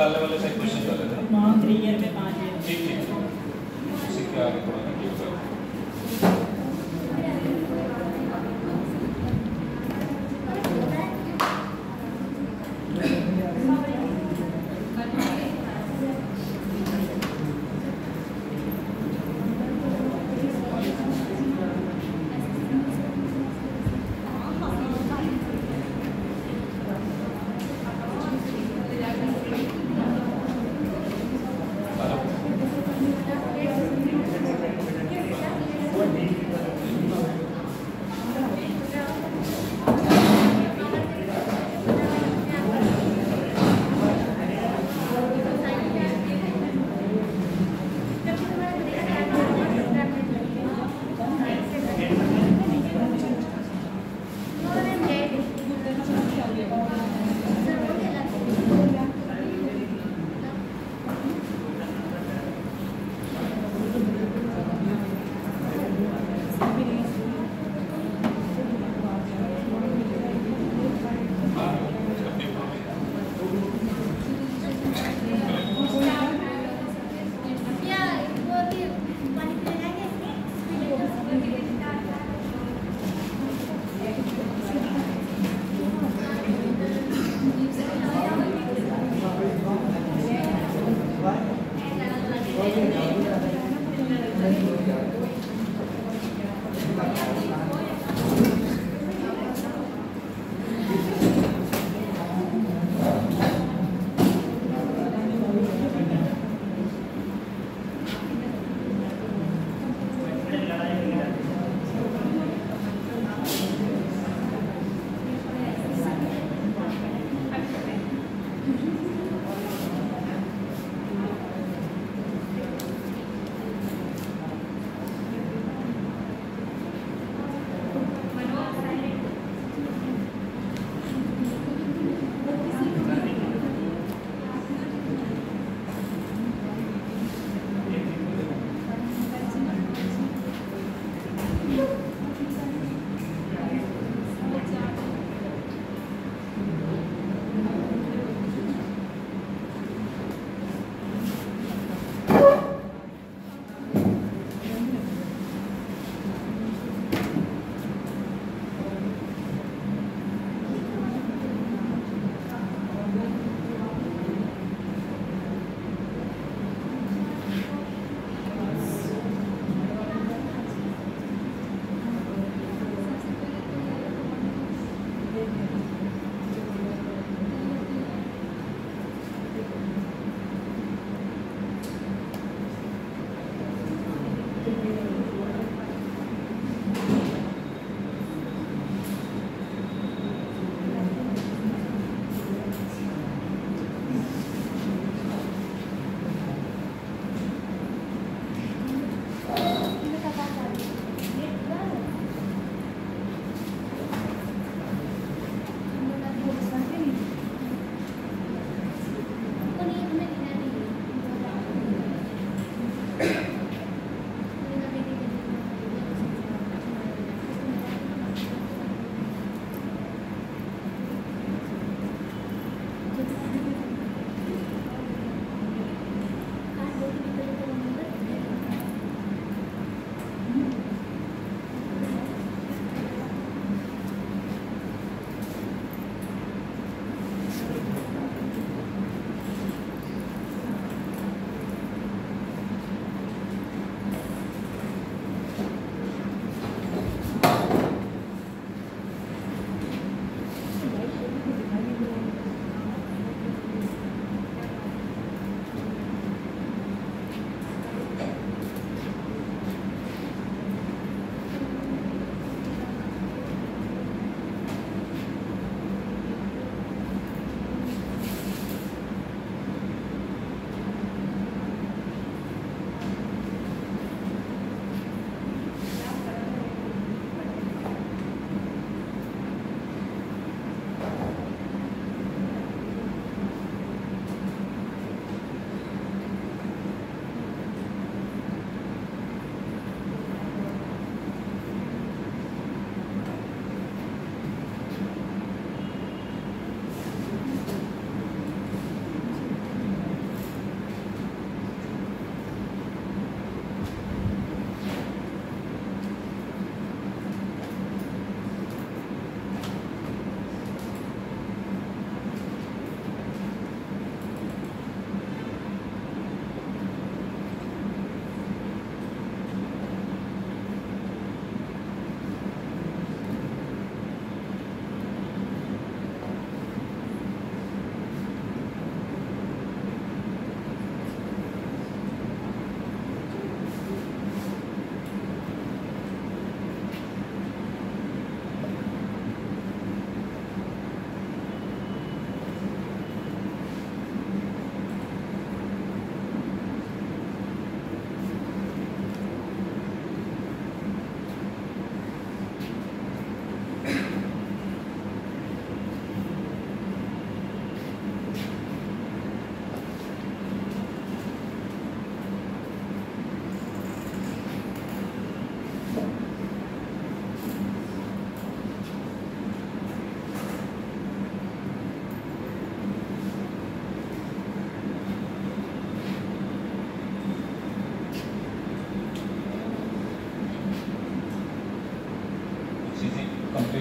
निकालने वाले से क्वेश्चन कर लेते हैं। 3 ईयर में 5 ईयर। ठीक ठीक, इसी के आगे थोड़ा कंटिन्यू करें।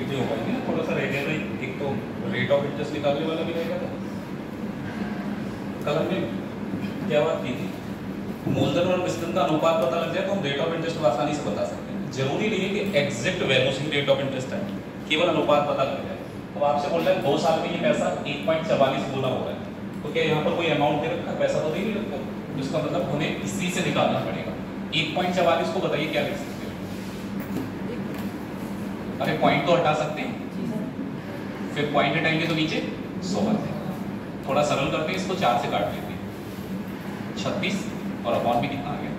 चीजें हो पाएंगी ना, थोड़ा सा रह गया था। एक तो रेट ऑफ इंटरेस्ट निकालने वाला भी रह गया था। कल हमने क्या बात की थी, मूलधन और मिश्रण का अनुपात पता लग जाए तो हम रेट ऑफ इंटरेस्ट को आसानी से बता सकते हैं। जरूरी नहीं है कि एग्जैक्ट वैल्यू से रेट ऑफ इंटरेस्ट है, केवल अनुपात पता लग जाए। अब आपसे बोल रहे हैं 2 साल में ये पैसा 1.44 गुना हो रहा है, तो क्या यहाँ पर कोई अमाउंट दे रखा है? पैसा तो दे नहीं रखा, तो इसका मतलब हमें इसी से निकालना पड़ेगा। 1.44 को बताइए क्या लिख सकते हो? अरे पॉइंट तो हटा सकते हैं, फिर पॉइंट हटाएंगे तो नीचे 100 बन जाएगा। थोड़ा सरल करते हैं इसको, 4 से काट लेते हैं 36 और अपॉन भी कितना आ गया।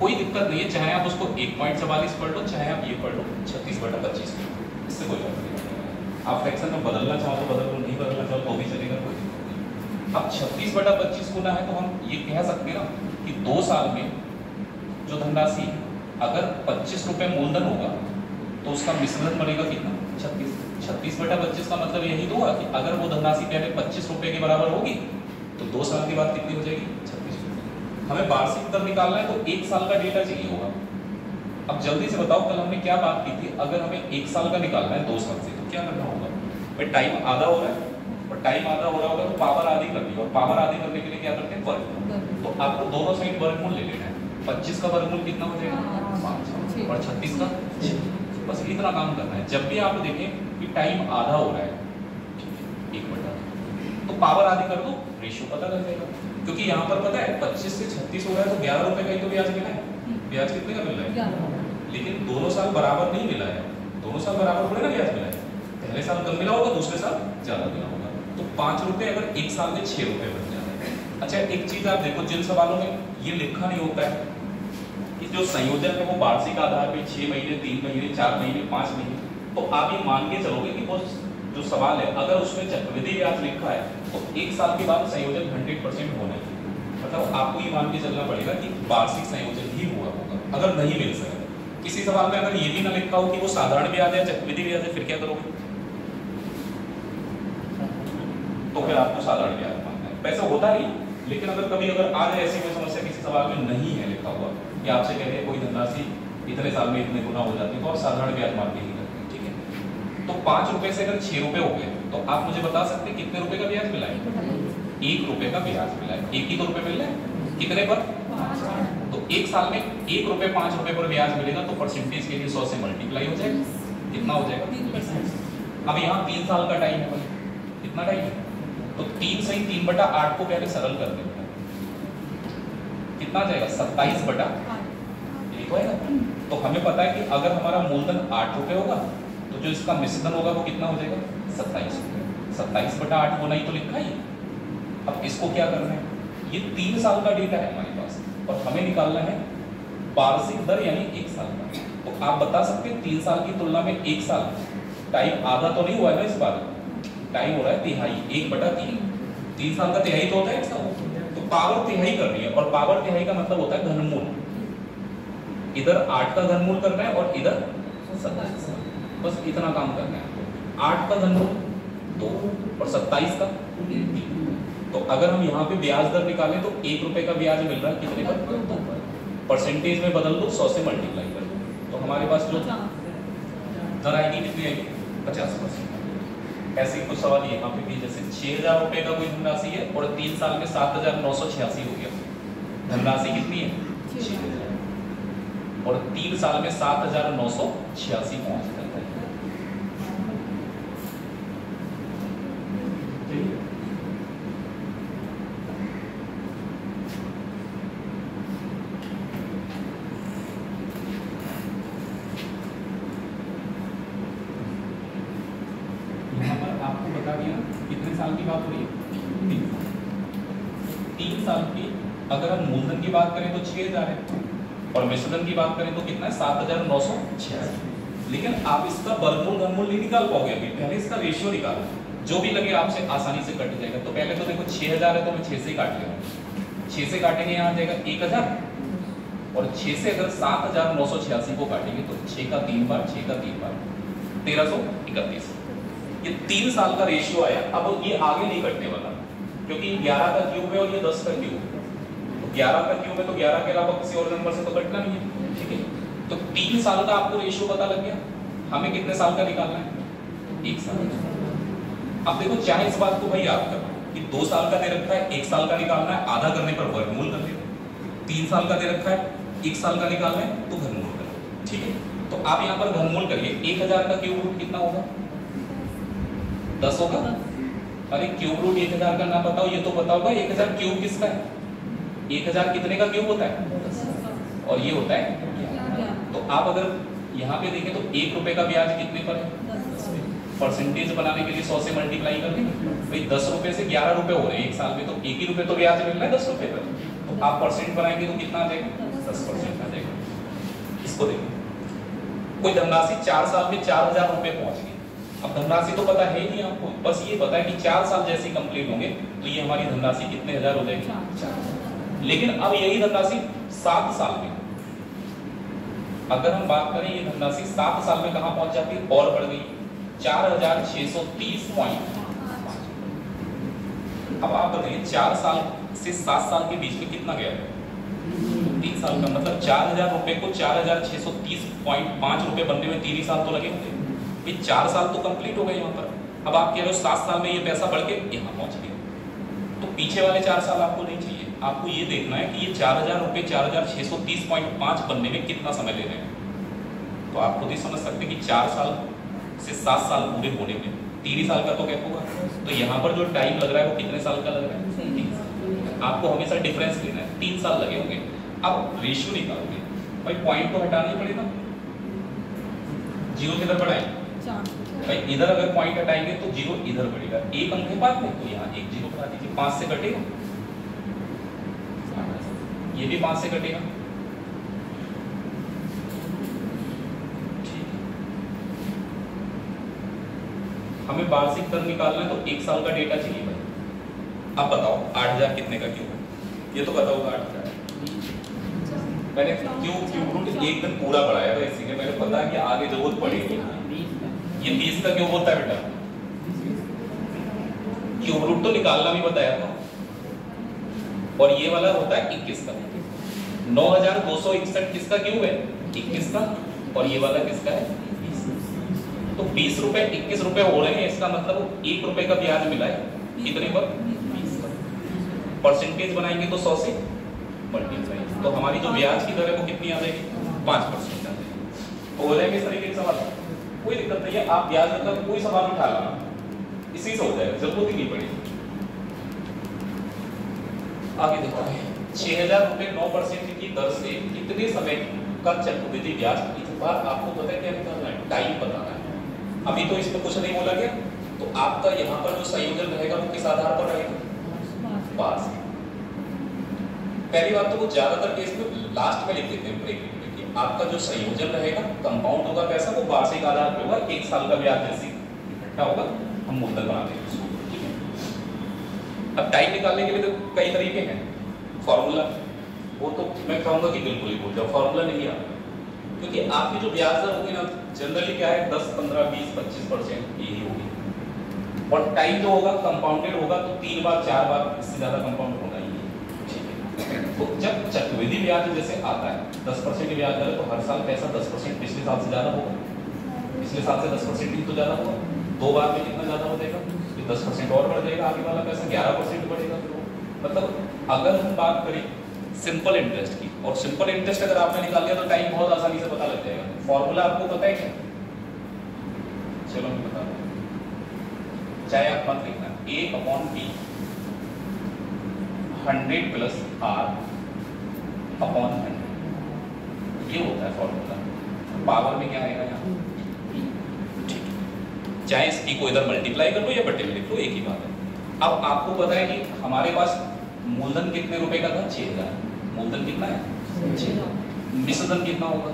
कोई दिक्कत नहीं है, चाहे आप उसको 1.44 पढ़ लो, चाहे आप ये पढ़ लो 36/25, इससे कोई फर्क नहीं पड़ेगा। आप फ्रैक्शन में बदलना चाहो तो बदल लो, नहीं बदलना चाहो तो भी चलेगा, कोई दिक्कत नहीं। अब 36/25 गुना है तो हम ये कह सकते हैं ना कि 2 साल में जो धनराशि अगर 25 रुपए मूलधन होगा तो उसका मिश्रण बनेगा कितना? 36। 36/25 का मतलब यही तो हुआ कि अगर वो धनराशि पहले 25 रुपए के बराबर होगी तो 2 साल के बाद कितनी हो जाएगी? 36 रुपए। हमें वार्षिक दर निकालना है तो 1 साल का डेटा चाहिए होगा। अब जल्दी से बताओ, कल हमने क्या बात की थी? अगर हमें 1 साल का निकालना है 2 साल से तो क्या करना होगा? भाई टाइम आधा हो रहा है और टाइम आधा हो रहा होगा तो पावर आधी करनी है, और पावर आधी करने के लिए क्या करते हैं? वर्गमूल। तो आपको दोनों साइड वर्गमूल ले लेना है। 25 का वर्गमूल कितना हो जाएगा? 5 और 36 का 6। बस इतना काम करना है। जब भी आप देखें कि टाइम आधा हो रहा है 1/2 तो पावर आधी कर दो, रेशियो पता लग जाएगा। क्योंकि यहाँ पर पता है 25 से 36 हो रहा है तो 11 रुपए का ही तो ब्याज मिला है। ब्याज कितने का मिल रहा है? लेकिन दोनों साल बराबर नहीं मिला है, दोनों साल बराबर थोड़े ना ब्याज मिला है। पहले साल कम मिला होगा, दूसरे साल ज्यादा मिला होगा। तो 5 रुपए अगर 1 साल में 6 रुपए बन जाए। अच्छा एक चीज आप देखो, जिन सवालों में ये लिखा नहीं होता है कि जो संयोजन है वो वार्षिक आधार पे 6 महीने, 3 महीने, 4 महीने, 5 महीने, तो आप ये मान के चलोगे कि वो जो सवाल है अगर उसमें चक्रवृद्धि ब्याज लिखा है तो 1 साल के बाद संयोजन 100% होना चाहिए। मतलब आपको ये मान के चलना पड़ेगा कि वार्षिक संयोजन ही हुआ होगा। अगर नहीं मिल सके किसी सवाल में अगर ये भी ना लिखा हो कि वो साधारण ब्याज है, चक्रवृद्धि ब्याज है, फिर क्या करोगे? तो फिर आपको साधारण ब्याज मानना है। वैसे होता नहीं, लेकिन अगर कभी अगर आ जाए ऐसी कोई समस्या किसी सवाल में नहीं है लिखा हुआ कि आपसे कह रहे हैं कोई धनराशि इतने साल में इतने गुना हो जाती है तो आप साधारण ब्याज मान के ही करते हैं, ठीक है। तो 5 रुपए से अगर 6 रुपए हो गए तो आप मुझे बता सकते हैं कितने रुपए का ब्याज मिला है? 1 रुपए का ब्याज मिला है। 1 ही तो रुपए मिल रहा है, कितने पर? 5। तो 1 साल में 1 रुपए 5 रुपए पर ब्याज मिलेगा तो परसेंटेज के लिए 100 से मल्टीप्लाई हो जाएगा। कितना हो जाएगा? 3%। अब यहाँ 3 साल का टाइम है भाई, कितना टाइम है? तो 3 से 3/8 को पहले सरल कर देते हैं, कितना आ जाएगा? 27/8 यही तो है ना। तो हमें पता है कि अगर हमारा मूलधन 8 रुपए होगा तो जो इसका मिश्रण होगा वो कितना हो जाएगा? 27 रुपए। 27/8 होना ही तो लिखा ही। अब इसको क्या करना है? ये 3 साल का डेटा है हमारे पास और हमें निकालना है वार्षिक दर यानी 1 साल का। तो आप बता सकते हैं 3 साल की तुलना में 1 साल टाइम आधा तो नहीं हुआ है ना, इस बार टाइम हो रहा है तिहाई, 1/3। 3 साल का तिहाई तो होता है इसका, तो पावर तिहाई कर रही है और पावर तिहाई का मतलब होता है घनमूल। इधर 8 का घनमूल करना है और इधर 27, बस इतना काम करना है। 8 का घनमूल 2 और 27 का 3। तो अगर हम यहाँ पे ब्याज दर निकालें तो 1 रुपए का ब्याज मिल रहा है कितने पर? 2 पर। परसेंटेज में बदल दो, 100 से मल्टीप्लाई कर दो, तो हमारे पास जो दर आएगी कितनी आएगी? 50%। ऐसे कुछ सवाल यहाँ पे भी, जैसे 6000 रुपए का कोई धनराशि है और 3 साल में 7986 हो गया। धनराशि कितनी है? 6000 और 3 साल में 7986 पहुंच जाता है। कितने साल की बात हो रही है? 3 साल की। अगर हम मूलधन की बात करें तो 6000 है और मिश्रण की बात करें तो कितना है? 7986। लेकिन आप इसका वर्गमूल घनमूल नहीं निकाल पाओगे अभी, पहले इसका रेशियो निकालो, जो भी लगे आपसे आसानी से कट जाएगा। तो पहले तो देखो 6000 है तो मैं 6 से काट ले रहा हूँ, 6 से काटेंगे यहाँ आ जाएगा 1000 और 6 से अगर 7986 को काटेंगे तो 6 का 3 बार 6 का 3 बार 1331। ये 3 साल का रेशियो आया। अब ये आगे नहीं कटने वाला क्योंकि 11 का क्यूब है और ये 10 का क्यूब है। तो 11 का क्यूब है तो 11 के अलावा किसी और नंबर से तो कटना नहीं है, ठीक है। तो 3 साल का आपको रेशियो पता लग गया। हमें कितने साल का निकालना है? 1 साल। अब देखो चाहे इस बात को भाई याद करो कि 2 साल का दे रखा है, 1 साल का निकालना है, आधा करने पर वर्गमूल कर देना। 3 साल का दे रखा है, 1 साल का निकालना है तो घनमूल करो, ठीक है। तो आप यहाँ पर घनमूल करिए। 1000 का क्यूब रूट कितना होगा? 10 होगा। अरे क्यूब रूट 1000 का ना बताओ, ये तो पता होगा 1000 क्यूब किसका है? 1000 कितने का क्यूब होता है? और ये होता है। तो आप अगर यहाँ पे देखें तो 1 रुपए का ब्याज कितने पर है? परसेंटेज बनाने के लिए 100 से मल्टीप्लाई कर देंगे भाई। 10 रुपए से 11 रुपए हो रहे हैं 1 साल में, तो 1 ही रुपए तो ब्याज मिल रहा है 10 रुपए पर। तो आप परसेंट बनाएंगे तो कितना आ जाएगा? 10% आ जाएगा। इसको देखो, कोई धनराशि 4 साल में 4000 रुपए पहुंच गई। अब धनराशि तो पता है ही नहीं आपको, बस ये पता है कि 4 साल जैसे कंप्लीट होंगे तो ये हमारी धनराशि कितने हजार हो जाएगी? 4। लेकिन अब यही धनराशि 7 साल में, अगर हम बात करें ये धनराशि 7 साल में कहां पहुंच जाती है? और बढ़ गई 4630.5। अब आप बताइए 4 साल से 7 साल के बीच में कितना गया? 3 साल का। मतलब 4000 रुपए को 4630.5 रुपए बनने में 3 ही साल तो लगे होंगे। ये 4 साल तो कंप्लीट हो गए यहाँ पर। अब आप कह रहे हो 7 साल में ये पैसा बढ़ के यहाँ पहुंच गया, तो पीछे वाले 4 साल आपको नहीं चाहिए। आपको ये देखना है कि ये 4000 रुपए 4630.5 बनने में कितना समय ले रहे हैं। तो आप खुद ही समझ सकते हैं कि 4 साल से 7 साल पूरे होने में 3 ही साल का तो गैप होगा। तो यहाँ पर जो टाइम लग रहा है वो कितने साल का लग रहा है? 3 साल। आपको हमेशा डिफरेंस लेना है, 3 साल लगे होंगे। अब रेशियो निकालोगे भाई, पॉइंट तो हटाना ही पड़ेगा। जीरो किधर बढ़ाएं भाई? इधर अगर पॉइंट हटाएंगे तो जीरो इधर बढ़ेगा। एक अंक है बाद में, तो यहाँ एक जीरो बढ़ा दीजिए। 5 से कटेगा, ये भी 5 से कटेगा। हमें वार्षिक दर निकालना है तो 1 साल का डेटा चाहिए भाई। अब बताओ 8000 कितने का क्यूब है? ये तो पता होगा 8000। मैंने क्यूब रूट एक दिन पूरा पढ़ाया था, इसीलिए मैंने पता कि आगे जरूरत पड़ेगी। ये 20 का क्यूब होता है बेटा। क्यूब रूट तो निकालना भी बताया था। और ये वाला होता है 21 का। 9261 किसका क्यूब है? 21 का। और ये वाला किसका है? 20। तो 20 रुपए 21 रुपए हो रहे हैं, इसका मतलब 1 रुपए का ब्याज मिला है कितने पर? 20 पर। परसेंटेज बनाएंगे तो 100 से मल्टीप्लाई, तो हमारी जो ब्याज की दर है वो कितनी आ जाएगी? 5% आ जाएगी। तो हो जाएंगे इस तरीके के सवाल, कोई दिक्कत नहीं है। आप ब्याज दर का कोई सवाल उठा लाना, इसी से हो जाएगा, जरूरत ही नहीं पड़ेगी। आगे देखो 6000 रुपए 9% की दर से कितने समय का चक्रवृद्धि ब्याज? इस बार आपको पता है क्या निकालना है? टाइम बताना है। अभी तो इसमें कुछ नहीं बोला गया, तो आपका यहाँ पर जो संयोजन रहेगा वो किस आधार पर रहेगा? पास। पहली बात तो वो ज्यादातर केस में लास्ट में लिख देते हैं ब्रेक में कि आपका जो संयोजन रहेगा कंपाउंड होगा पैसा, वो वार्षिक आधार पे होगा। 1 साल का ब्याज जैसे इकट्ठा होगा हम मूलधन बनाते हैं उसको, ठीक है। अब टाइम निकालने के लिए तो कई तरीके हैं। फॉर्मूला वो तो मैं कहूँगा कि बिल्कुल ही भूल जाओ, फॉर्मूला नहीं आता, क्योंकि आपकी जो ब्याज दर होगी ना जनरली क्या है 10, 15, 20, 25% यही होगी। और टाइम जो होगा कंपाउंडेड होगा, तो 3 बार 4 बार इससे ज्यादा कंपाउंड होगा ही, ठीक है। तो जब चक्रवृद्धि ब्याज जैसे आता है 10% की ब्याज दर है, तो हर साल पैसा 10% पिछले साल से ज्यादा होगा, पिछले साल से 10% ही तो ज्यादा होगा। 2 बार में कितना ज्यादा हो जाएगा? 10% और बढ़ जाएगा, आगे वाला पैसा 11% बढ़ेगा। मतलब अगर हम बात करें सिंपल इंटरेस्ट की, और सिंपल इंटरेस्ट अगर आपने निकाल लिया तो टाइम बहुत आसानी से पता लग जाएगा। फॉर्मूला आपको पता है क्या? चलो मैं बता दूं, चाहे आप मत लिखना, A/B 100 + R/100, ये होता है फॉर्मूला। पावर में क्या आएगा यहाँ? ठीक है, चाहे इस P को इधर मल्टीप्लाई कर लो या बटे में लिख लो, एक ही बात है। अब आपको पता है कि हमारे पास मूलधन कितने रुपए का था? 6000। मूलधन कितना है? 6000। मिश्रधन कितना होगा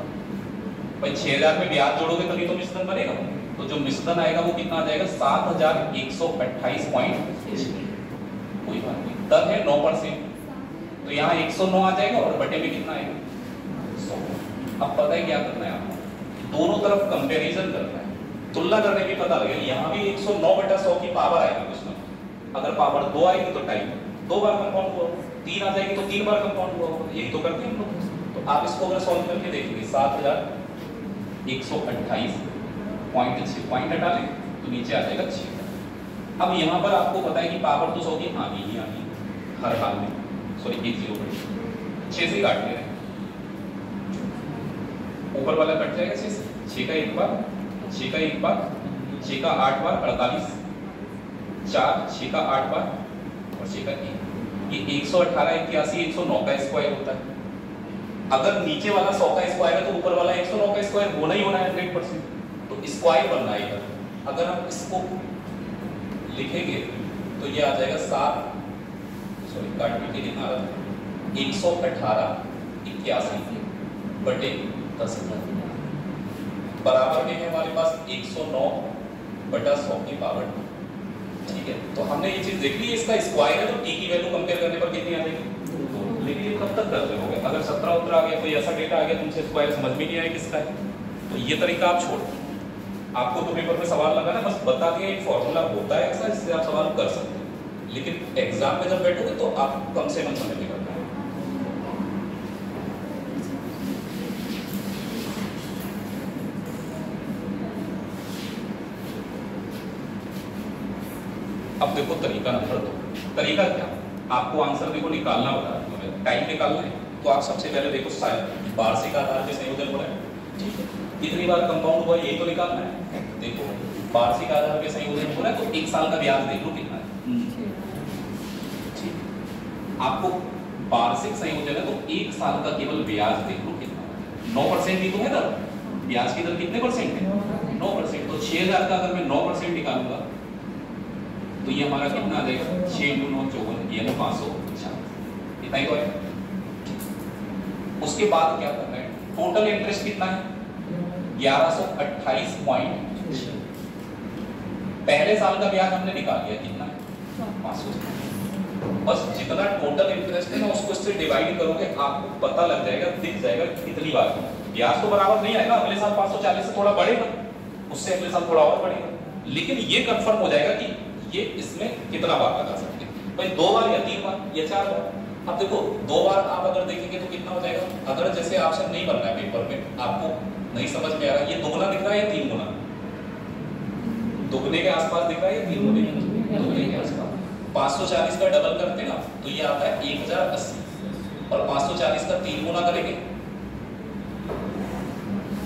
भाई? 6000 में ब्याज जोड़ोगे तभी तो मिश्रधन बनेगा। तो जो मिश्रधन आएगा वो कितना आ जाएगा? 7128.6। कोई बात नहीं, दर है 9%, तो यहाँ 109 आ जाएगा और बटे में कितना आएगा? 100। अब पता है क्या करना है आपको? दोनों तरफ कंपैरिजन करना है, तुलना करने की पता लगेगा। यहाँ भी 109/100 की पावर आएगी कुछ ना। अगर पावर 2 आएगी तो टाइम 2 बार कंपाउंड हुआ, 3 आ जाएगी तो 3 बार कंपाउंड हुआ, यही तो करते हैं हम लोग। तो आप इसको अगर सॉल्व करके देखेंगे 7128 0.6 पॉइंट हटा लें तो नीचे आ जाएगा 6। अब यहाँ पर आपको पता है कि पावर तो 100 की आगे ही आगे हर हाल में, सॉरी 1 0 पर 6 से काट ले रहे हैं, ऊपर वाला कट जाएगा 6 से, 6 का 1 बार, 6 का 1 बार, 6 का 8 बार 48, 4 6 का 8 बार और 6 का 1, ये 118 81 109 का स्क्वायर होता है। अगर नीचे वाला 100 का स्क्वायर है तो ऊपर वाला 109 का स्क्वायर होना ही होना है 100%, तो स्क्वायर बनना है इधर। अगर हम इसको लिखेंगे तो ये आ जाएगा 7, सॉरी काट के कितना आ रहा है 118 81 बटे 10 बराबर में है हमारे पास 109 बटा 100 की पावर 2। ठीक है, तो हमने ये चीज देख ली, इसका स्क्वायर है तो टी की वैल्यू कंपेयर करने पर कितनी आ जाएगी। लेकिन ये कब तक करते होगे, अगर 17 उत्तर आ गया, कोई ऐसा डेटा आ गया तुमसे स्क्वायर समझ में नहीं आया किसका है, तो ये तरीका आप छोड़, आपको तो पेपर में सवाल लगाना, बस बता दिया एक फॉर्मूला होता है ऐसा, इससे आप सवाल कर सकते हैं, लेकिन एग्जाम में जब बैठोगे तो आप कम से कम समय निकलना है। अब देखो तरीका नंबर 2। तरीका क्या, आपको आंसर देखो निकालना बता रहा हूं, टाइम निकालना है तो आप सबसे पहले देखो वार्षिक आधार पे संयोजन हो रहा है, ठीक है, कितनी बार कंपाउंड हुआ यही तो निकालना है। देखो वार्षिक आधार पे संयोजन हो रहा है तो 1 साल का ब्याज देख लो कितना है, ठीक, आपको वार्षिक संयोजन है तो 1 साल का केवल ब्याज देख लो कितना है, 9% ही तो है दर, ब्याज की दर कितने परसेंट है 9%, तो 6000 का अगर मैं 9% निकालूंगा तो ये हमारा कितना आ जाएगा 6 × 9 54, यानी 550, इतना ही तो है। उसके बाद क्या करना है, टोटल इंटरेस्ट कितना है 1128 पॉइंट, पहले साल का ब्याज हमने निकाल लिया कितना है 500, बस जितना टोटल इंटरेस्ट है ना उसको इससे डिवाइड करोगे आपको पता लग जाएगा, दिख जाएगा कितनी बार ब्याज तो बराबर नहीं आएगा, अगले साल 540 से थोड़ा बढ़ेगा, उससे अगले साल थोड़ा और बढ़ेगा, लेकिन ये कंफर्म हो जाएगा कि ये इसमें कितना बार लगा सकते हैं भाई, 2 बार या 3 बार या 4 बार। अब देखो 2 बार आप अगर देखेंगे तो कितना हो जाएगा, अगर जैसे ऑप्शन नहीं बनना है पेपर में, आपको नहीं समझ में आ रहा, ये 2 गुना दिख रहा है या 3 गुना, दुगने के आसपास दिख रहा है या 3 गुने, दुगने के आसपास। 540 का डबल करते हैं ना तो ये आता है 1080, और 540 का 3 गुना करेंगे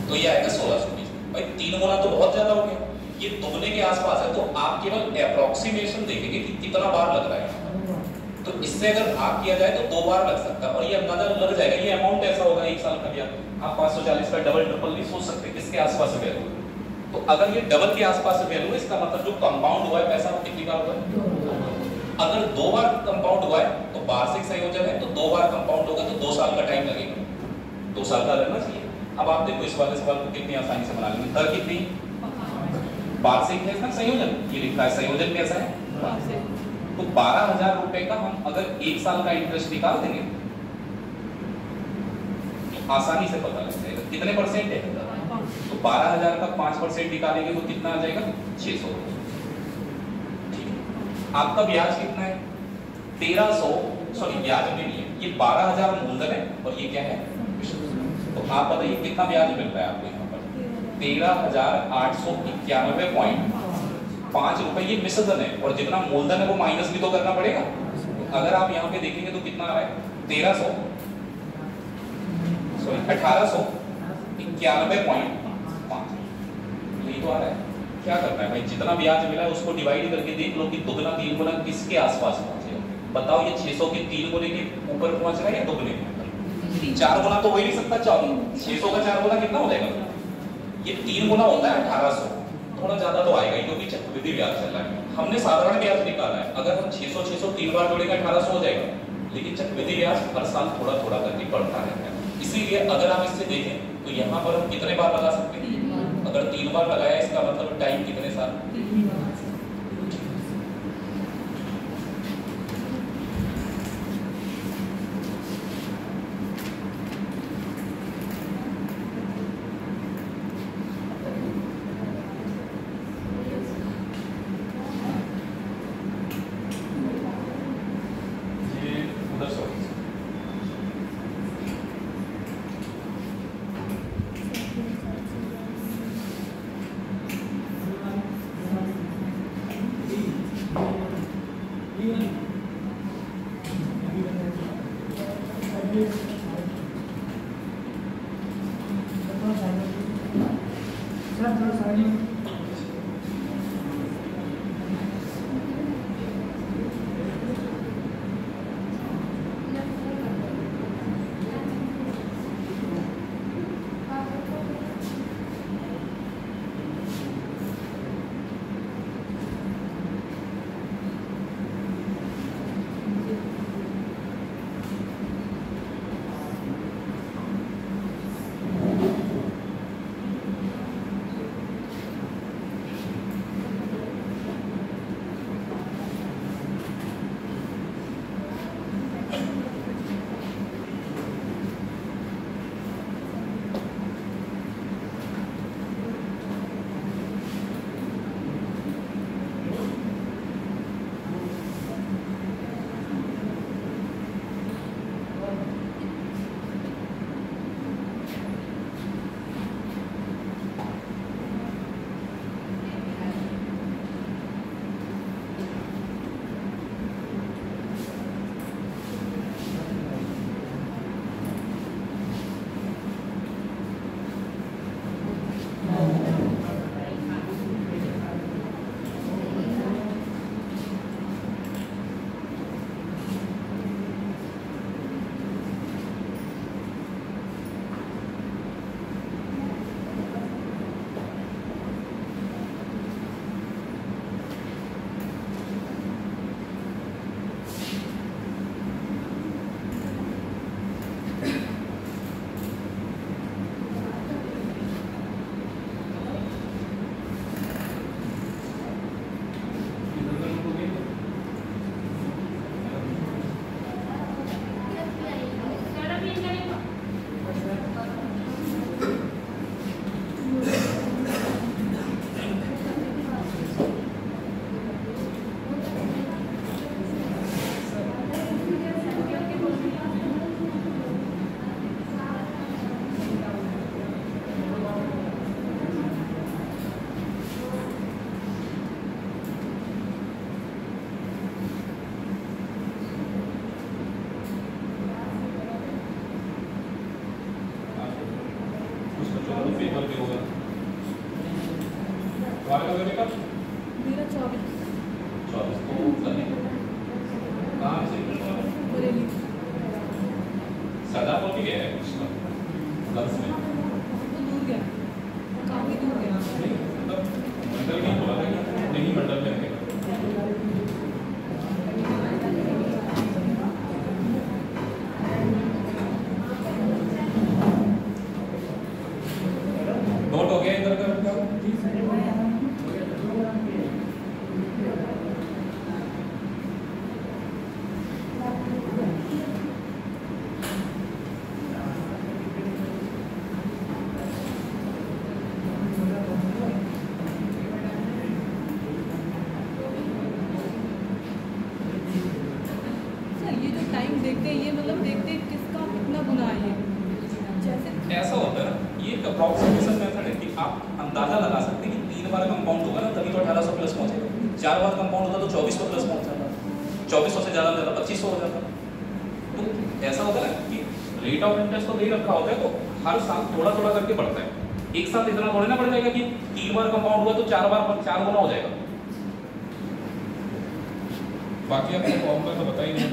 तो ये आएगा 1620। भाई 3 गुना तो बहुत ज्यादा हो गया, ये दुगने के आसपास है, तो आप केवल अप्रोक्सीमेशन देखेंगे कि कितना बार लग रहा है, तो इससे अगर भाग किया जाए तो 2 बार लग सकता है, और ये अंदाजा लग जाएगा ये अमाउंट ऐसा होगा 1 साल का ब्याज। आप 540 का डबल ट्रिपल नहीं सोच सकते, किसके आसपास वैल्यू, तो अगर ये डबल के आसपास वैल्यू है इसका मतलब जो कंपाउंड हुआ है पैसा वो कितनी बार हुआ है, अगर 2 बार कंपाउंड हुआ है तो वार्षिक संयोजन है तो 2 बार कंपाउंड होगा तो 2 साल का टाइम लगेगा, 2 साल का लगना चाहिए। अब आप देखो इस वाले सवाल को कितनी आसानी से बना लेंगे, दर कितनी वार्षिक है ना, संयोजन ये लिखा है, संयोजन कैसा है, तो 12,000 रुपए का हम अगर 1 साल का इंटरेस्ट निकाल देंगे तो आसानी से पता लग जाएगा कितने परसेंट है, तो 12,000 का 5% निकालेंगे तो कितना आ जाएगा 600। ठीक है, आपका ब्याज कितना है 1300, सॉरी ब्याज में नहीं है, ये 12,000 मूलधन है और ये क्या है, तो आप बताइए कितना ब्याज मिल रहा है आपको यहाँ पर 13,891.5 रुपए, ये मिश्रधन है और जितना मूलधन है वो माइनस भी तो करना पड़ेगा, तो अगर आप यहाँ पे देखेंगे तो कितना आ रहा है 1891.5, यही तो आ रहा है। क्या करना है भाई, जितना ब्याज मिला है उसको डिवाइड करके देख लो कि दुगना 3 गुना किसके आसपास पहुंचे, बताओ ये 600 के 3 गुने के ऊपर पहुंच रहा है या दुगने के ऊपर, 4 गुना तो हो ही नहीं सकता, 600 का 4 गुना कितना हो जाएगा, ये 3 गुना होता है 1800, थोड़ा ज्यादा तो आएगा क्योंकि चक्रवृद्धि ब्याज चल रहा है, हमने साधारण ब्याज निकाला है, अगर हम 600 3 बार जोड़ेंगे 1800 हो जाएगा, लेकिन चक्रवृद्धि ब्याज हर साल थोड़ा थोड़ा करके बढ़ता रहता है, इसीलिए अगर आप इससे देखें तो यहाँ पर हम कितने बार लगा सकते हैं, अगर 3 बार लगाया इसका मतलब टाइम कितने साल, मेरा 24 तो कहाँ से बरेली सरदार बोल के गया है उसका गर्ल्स में तो दूर गया, काफी दूर गया। मतलब मंडल नहीं बोला था कि नहीं मंडल में है। नोट हो गया इधर का ये जो टाइम देखते हैं, ये मतलब देखते हैं किसका कितना गुना है ये। जैसे ऐसा होता है ना, ये एक अप्रॉक्सीमेशन मेथड है कि आप अंदाजा लगा सकते हैं कि 3 बार कंपाउंड होगा ना तभी तो 1800 प्लस पहुंचेगा, 4 बार कंपाउंड होगा तो 2400 प्लस पहुंच जाता, 2400 से ज़्यादा ज़्यादा 2500 हो जाता। तो ऐसा होता है ना कि रेट ऑफ इंटरेस्ट तो दे रखा होता है, तो हर साल थोड़ा थोड़ा करके बढ़ता है। एक साथ इतना थोड़ी ना बढ़ जाएगा कि 3 बार कंपाउंड हुआ तो 4 बार 4 गुना हो जाएगा। बाकी आपको फॉर्मूला तो बता ही नहीं।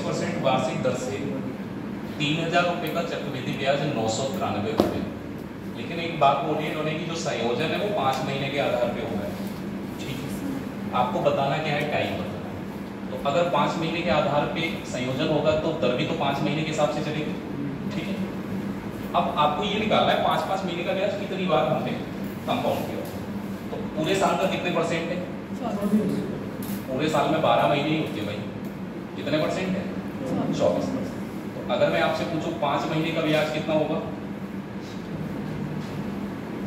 24% वार्षिक दर से 3,000 रुपये का चक्रवृद्धि ब्याज 993 रुपये। लेकिन एक बात बोली है इन्होंने कि जो संयोजन है वो 5 महीने के आधार पे होगा। ठीक है, आपको बताना क्या है, टाइम बताना है। तो अगर 5 महीने के आधार पे संयोजन होगा तो दर भी तो 5 महीने के हिसाब से चलेगी। ठीक है, अब आपको ये निकालना है 5-5 महीने का ब्याज कितनी बार हमने कंपाउंड किया। तो पूरे साल का कितने परसेंट है? पूरे साल में 12 महीने ही होते हैं भाई, कितने परसेंट है? 24%। तो अगर मैं आपसे पूछूं 5 महीने का ब्याज कितना होगा?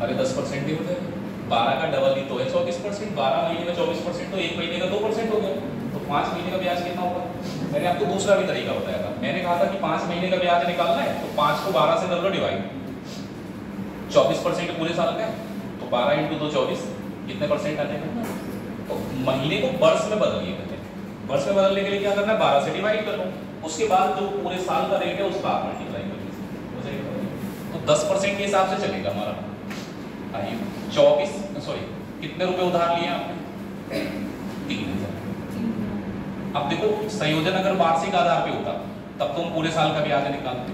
अरे 10% ही होता है। 12 का डबल ही तो है 24%। 12 महीने का 24% तो 1 महीने का 2% हो गया। तो 5 महीने का ब्याज कितना होगा? मैंने आपको दूसरा भी तरीका बताया था। मैंने कहा था कि 5 महीने का ब्याज निकालना है तो 5 को 12 से कर लो डिवाइड। 24% पूरे साल का है तो 12 × 2 24 कितने परसेंट आ जाएगा? तो महीने को वर्ष में बदलिए। वर्ष में बदलने के लिए क्या करना है? 12 से डिवाइड कर लो। उसके बाद जो पूरे साल का रेट है उसका आप मल्टीप्लाई कर लीजिए, हो जाएगा। तो 10% के हिसाब से चलेगा हमारा। आइए 24 सॉरी कितने रुपए उधार लिए आपने? 3,000। अब देखो संयोजन अगर वार्षिक आधार पे होता तब तो हम पूरे साल का ब्याज निकालते,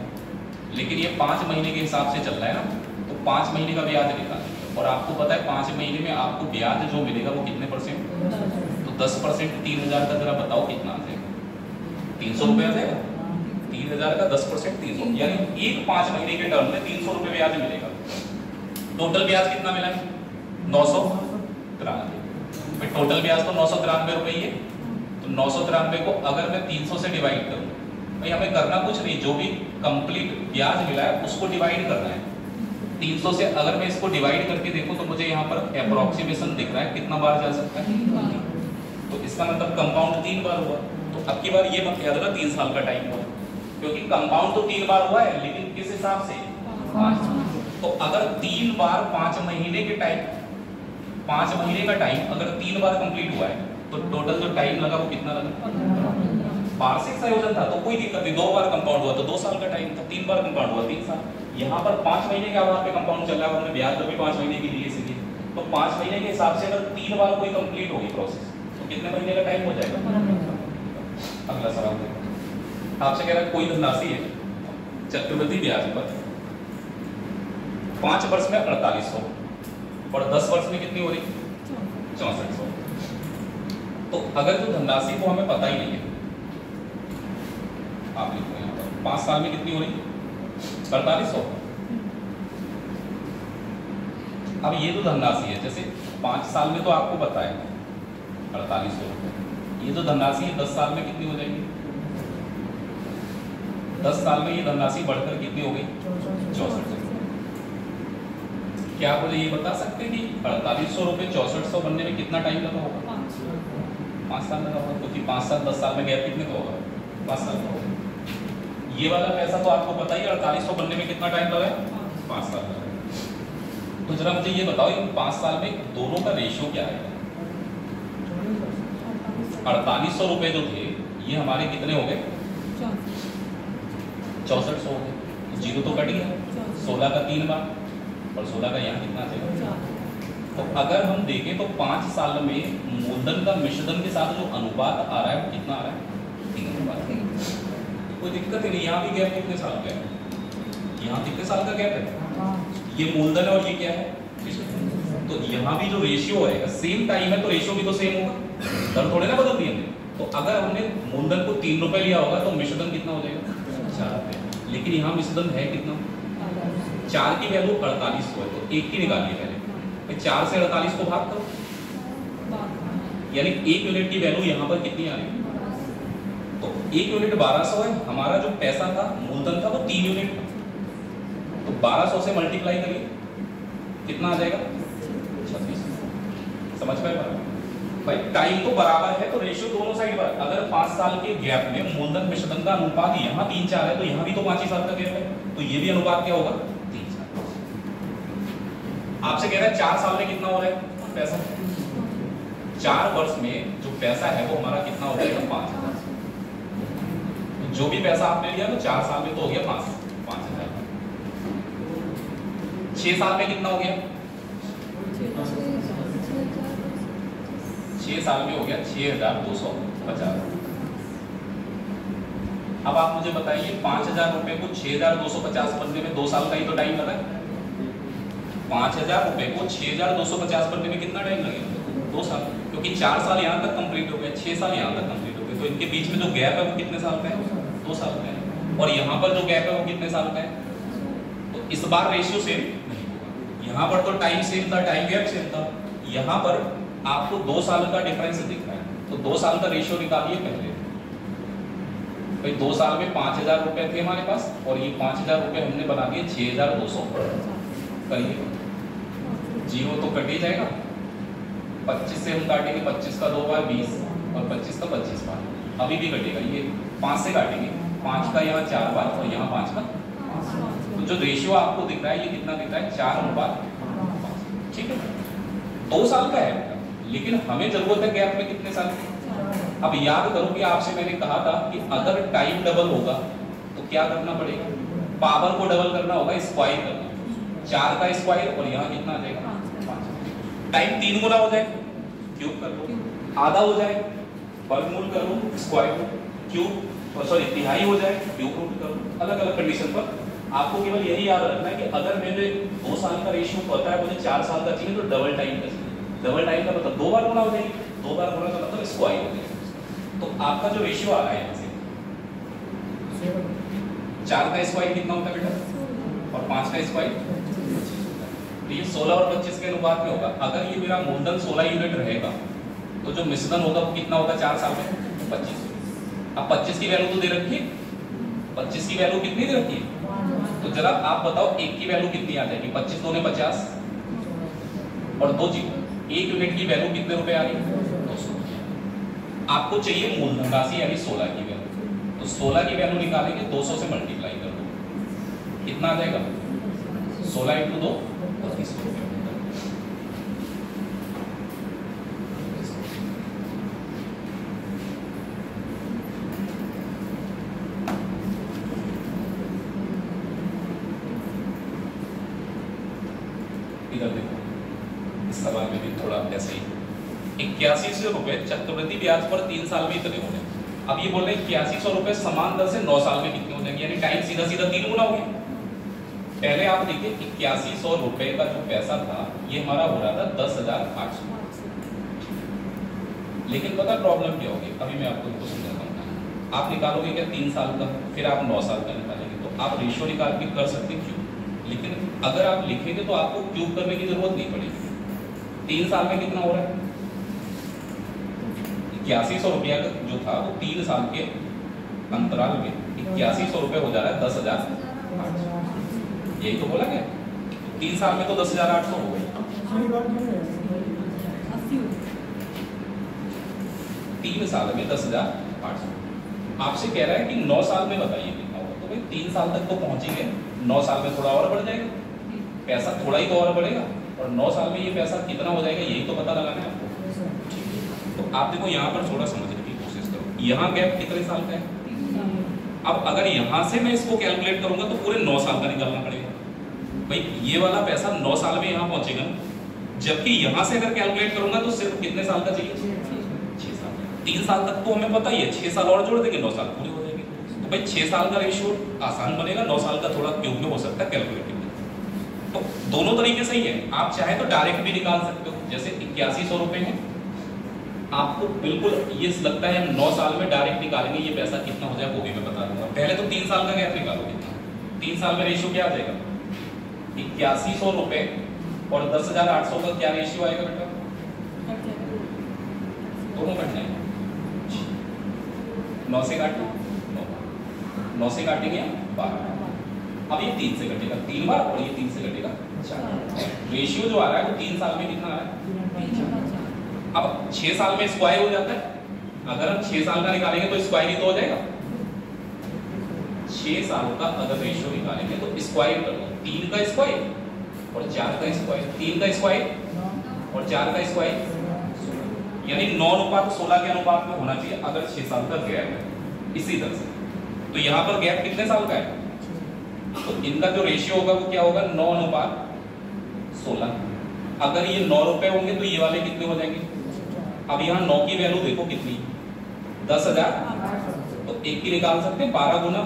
लेकिन ये 5 महीने के हिसाब से चल रहा है ना, तो 5 महीने का ब्याज निकालेंगे। और आपको पता है 5 महीने में आपको ब्याज जो मिलेगा वो कितने परसेंट? तो 10% 3,000 का जरा बताओ कितना आ जाएगा? 300 रुपये आ जाएगा। 3,000 का 10% 300, यानी एक 5 महीने के टर्म में 300 रुपये ब्याज मिलेगा। टोटल ब्याज कितना मिला है? 993। टोटल ब्याज तो 993 रुपये ही है। तो 993 को अगर मैं 300 से डिवाइड करूं, भाई हमें करना कुछ नहीं, जो भी कंप्लीट ब्याज मिला है उसको डिवाइड करना है। 300 से अगर मैं इसको डिवाइड करके देखूं तो मुझे यहाँ पर अप्रोक्सीमेशन दिख रहा है कितना बार जा सकता है? तो इसका मतलब कंपाउंड 3 बार हुआ। तो अब की बार ये मत याद रखना 3 साल का टाइम हुआ, क्योंकि कंपाउंड तो 3 बार हुआ है, लेकिन किस हिसाब से? 5। तो अगर 3 बार 5 महीने के टाइम, 5 महीने का टाइम अगर 3 बार कंप्लीट हुआ है तो टोटल जो टाइम लगा वो कितना लगा? वार्षिक संयोजन था तो कोई दिक्कत नहीं, 2 बार कंपाउंड हुआ तो 2 साल का टाइम था। 3 बार कंपाउंड हुआ 3 साल। यहाँ पर 5 महीने के आधार पे कंपाउंड चल रहा है, हमने ब्याज तो भी 5 महीने की लिए इसलिए। तो 5 महीने के हिसाब से अगर 3 बार कोई कंप्लीट होगी प्रोसेस तो कितने महीने का टाइम हो जाएगा? अगला सवाल देखो, आपसे कह रहा है कोई धनराशि है चक्रवृद्धि ब्याज पर 5 वर्ष में 4800 और 10 वर्ष में कितनी हो रही? 6400। तो अगर जो धनराशि को हमें पता ही नहीं है, आप लिखो यहाँ पर 5 साल में कितनी हो रही? 4800। अब ये जो धनराशि है, जैसे 5 साल में तो आपको पता है 4800 रुपये, ये जो धनराशि है 10 साल में कितनी हो जाएगी? 10 साल में ये धनराशि बढ़कर कितनी हो गई? 6400। क्या आप मुझे ये बता सकते हैं कि 4800 रुपये 6400 बनने में कितना टाइम लगा होगा? 5 साल लगा होगा, क्योंकि 5 साल 10 साल में गैप कितने का होगा? 5 साल का होगा। ये वाला पैसा तो आपको पता ही है 4800 बनने में कितना टाइम लगा है? 5 साल लगा। तो जरा मुझे ये बताओ इन 5 साल में दोनों का रेशियो क्या है? 4800 रुपये जो थे ये हमारे कितने हो गए? 6400 हो गए। जीरो तो कट गया, 16 का 3 बार और 16 का यहाँ कितना चलेगा? तो अगर हम देखें तो 5 साल में मूलधन का मिश्रधन के साथ जो अनुपात आ रहा है वो कितना आ रहा है? 3 अनुपात। कोई दिक्कत ही नहीं। यहाँ भी गैप कितने साल का है? यहाँ कितने साल का गैप है? ये मूलधन है और ये क्या है? तो यहाँ भी जो रेशियो है सेम टाइम है तो रेशियो भी तो सेम होगा, दर थोड़े ना बदल दिए हमने। तो अगर हमने मूलधन को 3 रुपए लिया होगा तो मिश्रधन कितना हो जाएगा? 4 रुपए। लेकिन यहाँ मिश्रधन है कितना? 4 की वैल्यू 4800 है, तो 1 की निकालिए पहले। 4 से 48 को भाग करो, यानी 1 यूनिट की वैल्यू यहाँ पर कितनी आ रही है? तो 1 यूनिट 1200 है। हमारा जो पैसा था मूलधन था वो 3 यूनिट था, तो 1200 से मल्टीप्लाई करिए कितना आ जाएगा? 26। समझ पाए भाई? टाइम तो बराबर है तो रेशियो दोनों साइड पर। अगर 5 साल के गैप में मूलधन मिश्रधन का अनुपात यहाँ 3-4 है तो यहाँ भी तो 5 ही साल का गैप है, तो ये भी अनुपात क्या होगा? 3-4। आपसे कह रहा है 4 साल में कितना हो रहा है पैसा? 4 वर्ष में जो पैसा है वो हमारा कितना हो जाएगा? 5000। जो भी पैसा आपने लिया तो 4 साल में तो हो गया 5000। 6 साल में कितना हो गया? 6 साल में हो गया 6250। अब आप मुझे बताइए 5,000 रुपए को 6,250 बनने में 2 साल का ही तो टाइम लगा है। 5,000 रुपए को 6,250 बनने में कितना टाइम लगेगा? 2 साल, क्योंकि 4 साल यहाँ तक कंप्लीट हो गए, 6 साल यहाँ तक कंप्लीट हो गए, तो इनके बीच में जो गैप है वो कितने साल का है? 2 साल का है। और यहाँ पर जो गैप है वो कितने साल का है? तो इस बार रेशियो सेम नहीं होगा। यहाँ पर तो टाइम सेम था, टाइम गैप सेम था, यहाँ पर आपको 2 साल का डिफरेंस दिख रहा है, तो 2 साल का रेशियो निकालिए पहले। भाई 2 साल में 5,000 रुपए थे हमारे पास, और ये 5,000 रुपए हमने बना दिए 6,200। करिए, 0 तो कट ही जाएगा, 25 से हम काटेंगे, 25 का 2 बार 20 और 25 का 25 बार, अभी भी कटेगा। ये 5 से काटेंगे, 5 का यहाँ 4 बार और यहाँ 5 का, तो जो रेशियो आपको दिख रहा है ये कितना दिख रहा है? 4:5। ठीक है, 2 साल का है, लेकिन हमें जरूरत है गैप में कितने साल की? अब याद करो कि आपसे मैंने कहा था कि अगर टाइम डबल होगा तो क्या करना पड़ेगा? पावर को डबल करना होगा, स्क्वायर करना। 4 का स्क्वायर और यहाँ कितना आ जाएगा? 5। टाइम 3 गुना हो जाए, क्यूब कर लो, आधा हो जाए वर्गमूल कर लो, स्क्वायर क्यूब, सॉरी तिहाई हो जाए क्यूब रूट कर लो। अलग अलग कंडीशन पर आपको केवल यही याद रखना है कि अगर मेरे 2 साल का रेशियो पता है, मुझे 4 साल का चाहिए, तो डबल टाइम का चाहिए। डबल टाइम का मतलब 2 बार गुना हो जाएगी, 2 बार गुना का मतलब स्क्वायर हो जाएगा। तो आपका जो रेशियो आ रहा है यहाँ से 4 का स्क्वायर कितना होता है बेटा? और 5 का स्क्वायर, तो ये 16 और 25 के अनुपात में होगा। अगर ये मेरा मूलधन 16 यूनिट रहेगा तो जो मिश्रण होगा वो कितना होगा 4 साल में? 25। अब 25 की वैल्यू तो दे रखी है, 25 की वैल्यू कितनी दे रखी है? तो जरा आप बताओ 1 की वैल्यू कितनी आ जाएगी? 25 दूने 50 और 2 जीरो, 1 यूनिट की वैल्यू कितने रुपए आ रही? 200। आपको चाहिए मूलधन राशि यानी 16 की वैल्यू, तो 16 की वैल्यू निकालेंगे, 200 से मल्टीप्लाई कर दो, कितना आ जाएगा? 16 × 2 25। इधर देखो, इस सवाल में भी थोड़ा ऐसे ही 8100 रुपए चक्रवृद्धि ब्याज पर 3 साल में इतने होने। अब ये बोल रहे हैं 8100 रुपए समान दर से 9 साल में कितने हो जाएंगे, यानी टाइम सीधा सीधा 3 गुना हो गया। पहले आप देखिए 8100 रुपए का जो पैसा था ये हमारा हो रहा था 10,800, लेकिन पता प्रॉब्लम क्या होगी? अभी मैं आपको इनको समझाता हूँ। आप निकालोगे क्या 3 साल का, फिर आप 9 साल का निकालेंगे, तो आप रेशियो निकाल के कर सकते क्यों, लेकिन अगर आप लिखेंगे तो आपको क्यूब करने की जरूरत नहीं पड़ेगी। 3 साल में कितना हो रहा है? 8100 रुपया जो था वो 3 साल के अंतराल में 8100 रुपये हो जा रहा है 10,800। यही तो बोला गया, 3 साल में तो 10,800 हो गई, 3 साल में 10,800। आपसे कह रहा है कि 9 साल में बताइए कितना होगा, तो भाई 3 साल तक तो पहुंचेंगे, 9 साल में थोड़ा और बढ़ जाएगा, पैसा थोड़ा ही तो और बढ़ेगा, और 9 साल में ये पैसा कितना हो जाएगा यही तो पता लगाना है आपको। तो आप देखो यहाँ पर थोड़ा समझने की कोशिश करो, यहाँ गैप कितने साल का है? अब अगर यहाँ से मैं इसको कैलकुलेट करूंगा तो पूरे 9 साल का निकालना पड़ेगा। भाई ये वाला पैसा 9 साल में यहाँ पहुंचेगा, जबकि यहाँ से अगर कैलकुलेट करूंगा तो सिर्फ कितने साल का चाहिए? 6 साल। 3 साल तक तो हमें पता ही है, 6 साल और जोड़ देंगे 9 साल पूरे हो जाएंगे। तो भाई 6 साल का रेशियो आसान बनेगा, 9 साल का थोड़ा क्यूब में हो सकता है कैलकुलेटिव। तो दोनों तरीके सही है, आप चाहे तो डायरेक्ट भी निकाल सकते हो, जैसे 8100 रुपए है, आपको बिल्कुल ये लगता है हम 9 साल में डायरेक्ट निकालेंगे ये पैसा कितना हो जाए वो भी मैं बता दूंगा। पहले तो 3 साल का गैप निकालो कितना, 3 साल में रेशियो क्या आ जाएगा? 8100 रुपए और 10,800 का क्या रेशियो आएगा बेटा? दोनों कटना है, 9 से काटो 9 से काटेंगे 12। अब ये 3 से कटेगा 3 बार और ये 3 से कटेगा 4। रेशियो जो आ रहा है वो 3 साल में कितना आ रहा है? अब 6 साल में स्क्वायर हो जाता है, अगर हम 6 साल का निकालेंगे तो स्क्वायर ही तो हो जाएगा। 6 साल का अगर रेशियो निकालेंगे तो स्क्वायर कर लो, 3 का स्क्वायर और 4 का स्क्वायर, 3 का स्क्वायर और 4 का स्क्वायर, यानी 9:16 के अनुपात में होना चाहिए अगर 6 साल का गैप है। इसी तरह से तो यहाँ पर गैप कितने साल का है, तो इनका जो रेशियो होगा वो क्या होगा? 9:16। अगर ये 9 रुपए होंगे तो ये वाले कितने हो जाएंगे? अब यहाँ 9 की वैल्यू देखो कितनी, 10,000। तो एक की निकाल सकते हैं 12 गुना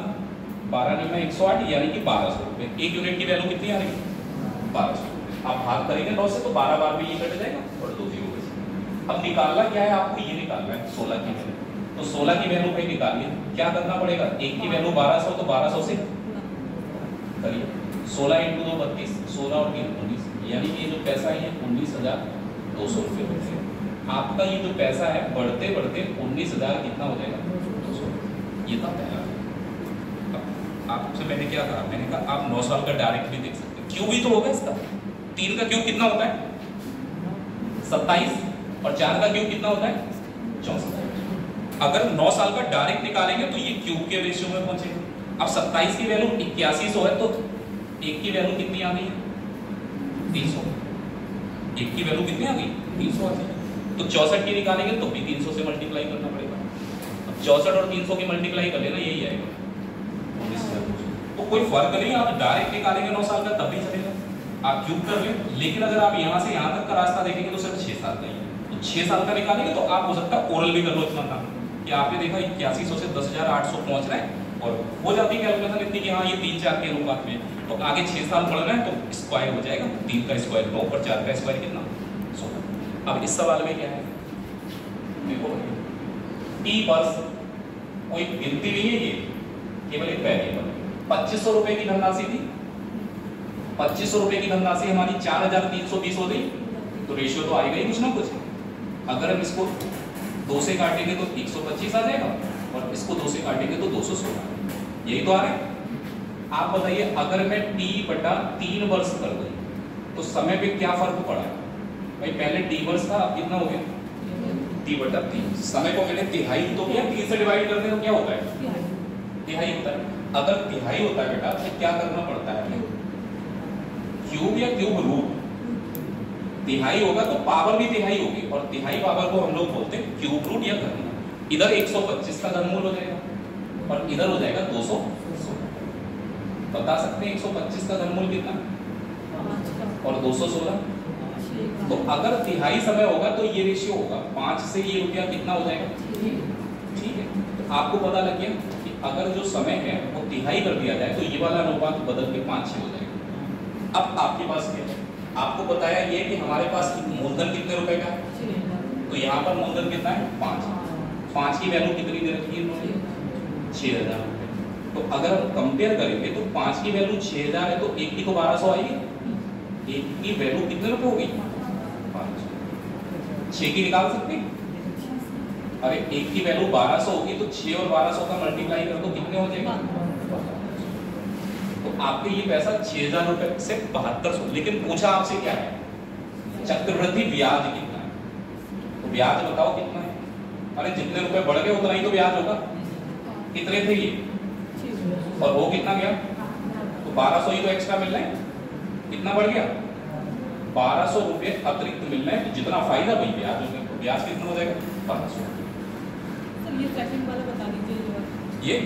12 नहीं में 108 यानी कि 1200 रुपये। एक यूनिट की वैल्यू कितनी आ रही है? 1200 रुपये। आप भाग करेंगे 9 से तो 12 बार में ये कट जाएगा और 2 जीरो बचेगा। अब निकालना क्या है आपको? ये निकालना है 16 की वैल्यू। तो 16 की वैल्यू भाई निकालिए। क्या करना पड़ेगा? एक की वैल्यू 1200 तो 1200 से करिए 16 × 2 32, 16 और 3 19, यानी कि ये जो पैसा है 19,200 रुपये बचेगा। आपका ये जो पैसा है बढ़ते बढ़ते 19,000 कितना हो जाएगा? 200। ये था पहला। आपसे मैंने क्या कहा? मैंने कहा आप 9 साल का डायरेक्ट भी देख सकते हैं। क्यूब ही तो होगा इसका। 3 का क्यूब कितना होता है? 27 और 4 का क्यूब कितना होता है? 64। अगर 9 साल का डायरेक्ट निकालेंगे तो ये क्यूब के रेशियो में पहुंचेगा। अब 27 की वैल्यू 8100 है तो एक की वैल्यू कितनी आ गई? 300। एक की वैल्यू कितनी आ गई? 300 आ गई। तो 64 की निकालेंगे तो भी 300 से मल्टीप्लाई करना पड़ेगा। अब 64 और 300 की मल्टीप्लाई कर लेना, यही आएगा 19,000। तो कोई फर्क नहीं, आप डायरेक्ट निकालेंगे 9 साल का तब भी चलेगा, आप क्यूब कर ले। लेकिन अगर आप यहाँ से यहाँ तक का रास्ता देखेंगे तो सिर्फ 6 साल का ही है। तो 6 साल का निकालेंगे तो आप हो सकता है ओरल भी कर लो इतना काम कि आपने देखा 8100 से 10,800 पहुंच रहे हैं और हो जाती है कैलकुलेशन इतनी कि हाँ ये 3 4 के अनुपात में। तो आगे 6 साल बढ़ना है तो स्क्वायर हो जाएगा। 3 का स्क्वायर 9 और 4 का स्क्वायर कितना? 16। अब इस सवाल में क्या है? देखो टी वर्ष कोई गिनती नहीं है, ये केवल एक वेरिएबल। 2500 रुपए की धनराशि थी। 2500 रुपए की धनराशि हमारी 4,320 हो गई तो रेशियो तो आएगा ही कुछ ना कुछ। अगर हम इसको 2 से काटेंगे तो 125 आ जाएगा और इसको 2 से काटेंगे तो 216। यही तो आ रहा है। आप बताइए अगर मैं T/3 वर्ष कर दूं तो समय पे क्या फर्क पड़ा है? भाई पहले T वर्ष था, अब कितना हो गया? T/3। समय को मैंने तिहाई तो किया, 3 से डिवाइड करते तो क्या होता है? तिहाई होता है। अगर तिहाई होता है बेटा तो क्या करना पड़ता है हमें? क्यूब या क्यूब रूट। तिहाई होगा तो पावर भी तिहाई होगी और तिहाई पावर को हम लोग बोलते हैं क्यूब रूट या घनमूल। इधर 125 का घनमूल हो जाएगा और इधर हो जाएगा 216। बता सकते हैं 125 का घनमूल कितना और 216? तो अगर तिहाई समय होगा तो ये रेशियो होगा 5 से ये रुपया कितना हो जाएगा? ठीक है। तो आपको पता लग गया कि अगर जो समय है वो तिहाई कर दिया जाए तो ये वाला अनुपात बदल के 5-6 हो जाएगा। अब आपके पास क्या है? आपको बताया ये कि हमारे पास मूलधन कितने रुपए का है, तो यहाँ पर मूलधन कितना है? 5। 5 की वैल्यू कितनी दे रखी है इन्होंने? 6,000 रुपये। तो अगर हम कंपेयर करेंगे तो 5 की वैल्यू 6,000 है तो एक की तो 1200 आएगी। एक की वैल्यू कितने रुपए होगी? 5। 6 की निकाल सकते हैं? अरे एक की वैल्यू 1200 होगी तो 6 और 1200 का मल्टीप्लाई कर दो, कितने हो जाएगा? तो आपके ये पैसा 6,000 रुपए से 7200। लेकिन पूछा आपसे क्या है? चक्रवृद्धि ब्याज कितना है? तो ब्याज बताओ कितना है? अरे जितने रुपए बढ़ गए उतना ही तो ब्याज होगा। कितने थे ये और वो कितना गया? तो 1200 ही तो एक्स्ट्रा मिल रहा है। कितना बढ़ गया? 1200 रुपए अतिरिक्त मिल रहे हैं। तो जितना फायदा वही ब्याज हो गया। तो ब्याज कितना हो जाएगा? 1200। सर ये सेकंड वाला बता दीजिए। ये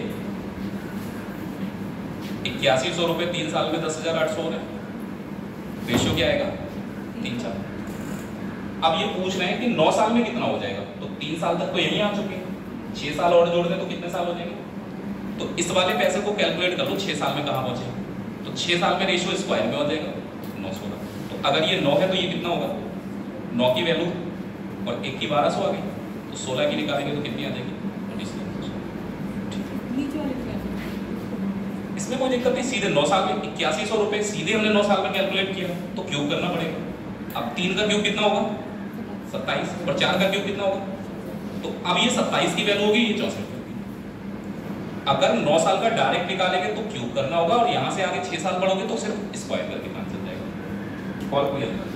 8100 रुपए 3 साल में 10,800 हो रहे। रेशियो क्या आएगा? 3:4। अब ये पूछ रहे हैं कि 9 साल में कितना हो जाएगा? तो 3 साल तक तो यही आ चुके हैं। 6 साल और जोड़ दें तो कितने साल हो जाएंगे? तो इस वाले पैसे को कैलकुलेट कर लो 6 साल में कहाँ पहुंचे। तो 6 साल में रेशियो स्क्वायर में हो जाएगा 916। तो अगर ये 9 है तो ये कितना होगा? 9 की वैल्यू और 1 की 1200 आ गई तो 16 की निकालेंगे तो कितनी आ जाएगी? 29। इसमें कोई दिक्कत नहीं। सीधे 9 साल में 8100 रुपए सीधे हमने 9 साल में कैलकुलेट किया तो क्यूब करना पड़ेगा। अब 3 का क्यूब कितना होगा? 27 और 4 का क्यूब कितना होगा? तो अब ये 27 की वैल्यू होगी, ये 64 की होगी। अगर 9 साल का डायरेक्ट निकालेंगे तो क्यूब करना होगा और यहाँ से आगे 6 साल बढ़ोगे तो सिर्फ स्क्वायर करके काम चल जाएगा। और कोई अंतर?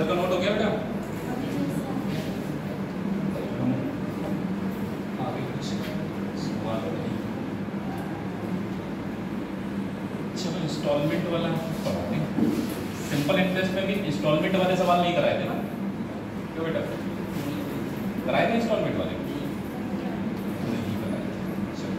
इधर का नोट हो गया बेटा? आगे कुछ सवाल नहीं। चलो इंस्टॉलमेंट वाला पढ़ा दें। सिंपल इंटरेस्ट में भी इंस्टॉलमेंट वाले सवाल नहीं कराए थे ना, क्यों बेटा? कराए थे इंस्टॉलमेंट वाले? नहीं कराए थे। चलो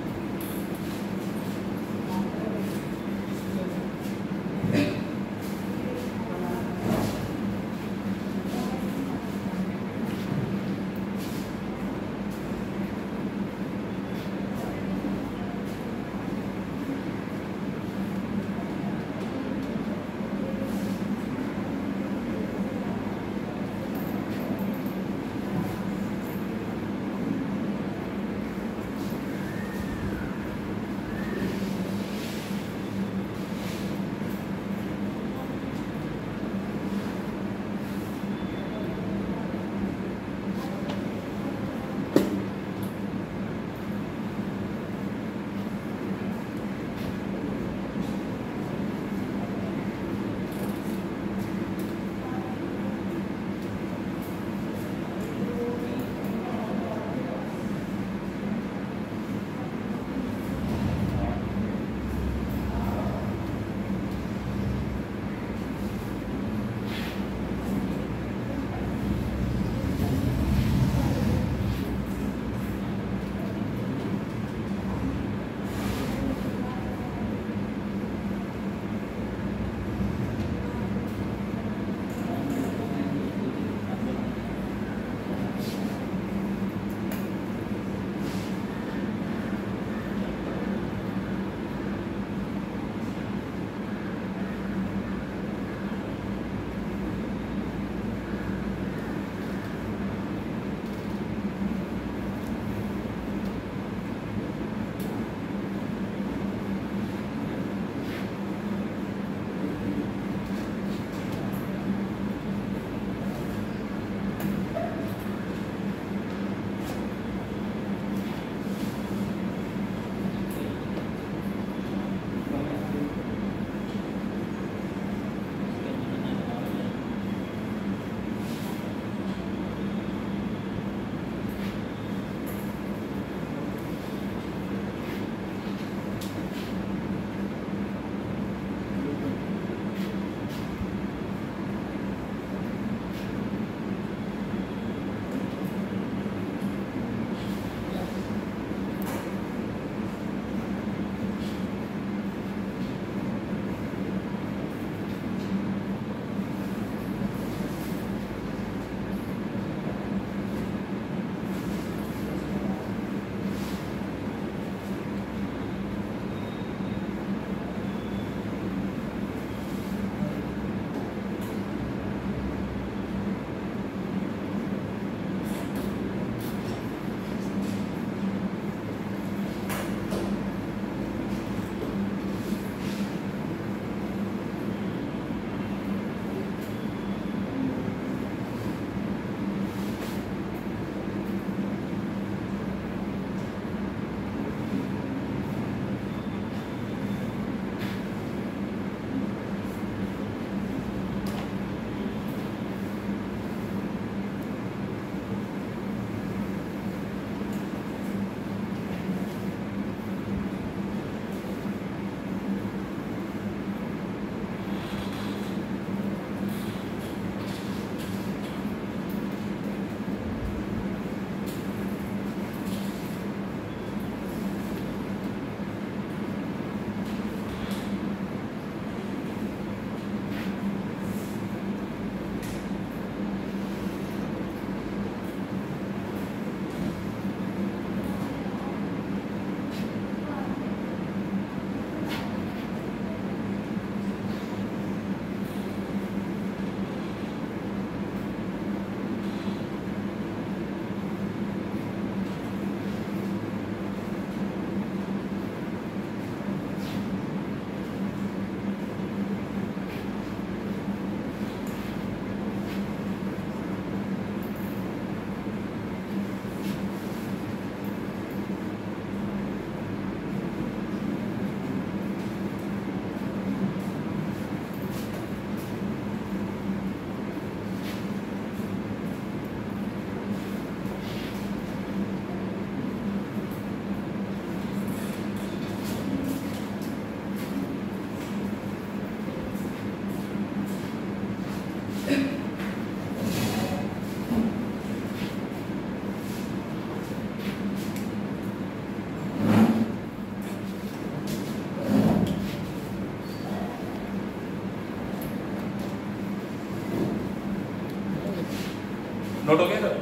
नोट हो गया सर?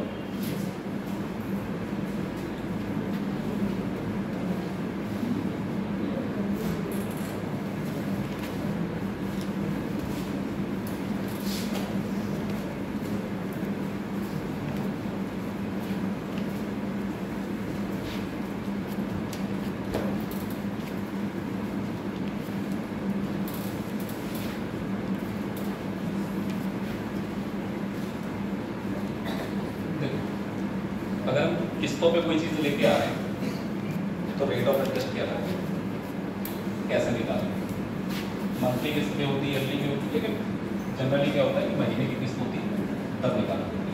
अगर हम किस्तों पे कोई चीज़ लेके आ रहे हैं तो रेट ऑफ इंटरेस्ट क्या है, कैसे निकालें? मंथली किस्त में होती है, ईयरली में होती है, लेकिन जनरली क्या होता है कि महीने की किस्त होती है तब निकालना होती है।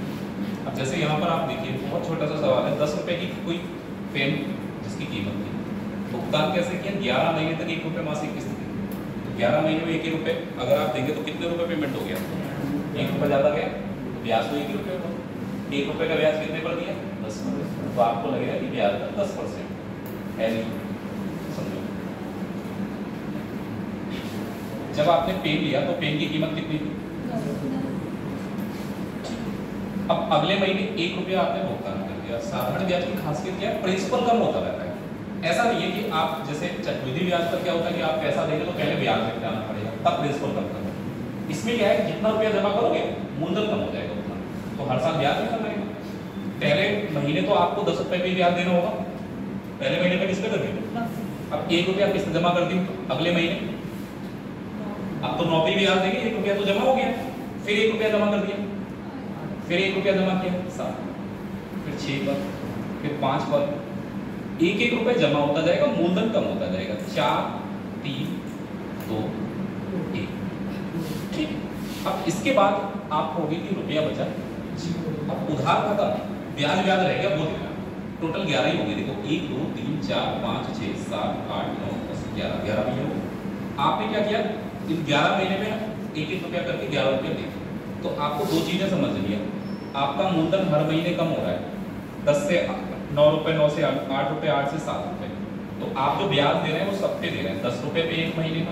अब जैसे यहाँ पर आप देखिए, बहुत छोटा सा सवाल है, 10 रुपये की कोई पेन जिसकी कीमत थी, भुगतान कैसे किया? 11 महीने तक 1 रुपये मासिक किस्त थी, 11 महीने में 1 रुपये अगर आप देंगे तो कितने रुपये पेमेंट हो गया? 1 रुपये ज़्यादा गया तो ब्याज तो 1 रुपये होगा। 1 रुपये का ब्याज कितने पर दिया? 10 पर। तो आपको लगेगा कि ब्याज का 10% है नहीं। समझो, जब आपने पेन लिया तो पेन की कीमत कितनी थी? अब अगले महीने 1 रुपया आपने भुगतान कर दिया। साधारण ब्याज की खासियत क्या है? प्रिंसिपल कम होता रहता है। ऐसा नहीं है कि आप जैसे चक्रवृद्धि ब्याज पर क्या होता है कि आप पैसा देंगे तो पहले ब्याज लेके आना पड़ेगा, तब प्रिंसिपल कम करना। इसमें क्या है, जितना रुपया जमा करोगे मूलधन कम हो जाएगा उतना, तो हर साल ब्याज भी करना है। पहले महीने तो आपको 10 रुपये पे ब्याज देना होगा, पहले महीने का किस्त कर देंगे। अब 1 रुपया किस्त जमा कर दी, अगले महीने अब तो 9 पे ब्याज देंगे, 1 रुपया तो जमा हो गया, फिर 1 रुपया जमा कर दिया, फिर 1 रुपया जमा किया 7, फिर 6 पर, फिर 5 पर, 1-1 रुपये जमा होता जाएगा, मूलधन कम होता जाएगा। 4, 3, 2, 1। ठीक। अब इसके बाद आप होगी कि रुपया बचा। अब उधार खाता ब्याज रह गया वो देना, टोटल 11 ही होंगे। देखो 1, 2, 3, 4, 5, 6, 7, 8, 9, 10, 11 महीने हो। आपने क्या किया, इन 11 महीने में 1-1 रुपया करके 11 रुपये दे। तो आपको 2 चीजें समझनी है। आपका मूलधन हर महीने कम हो रहा है, 10 से 9 रुपये, 9 से 8 रुपये, 8 से 7 रुपये। तो आप जो ब्याज दे रहे हैं वो सब पे दे रहे हैं। 10 रुपये पे 1 महीने का,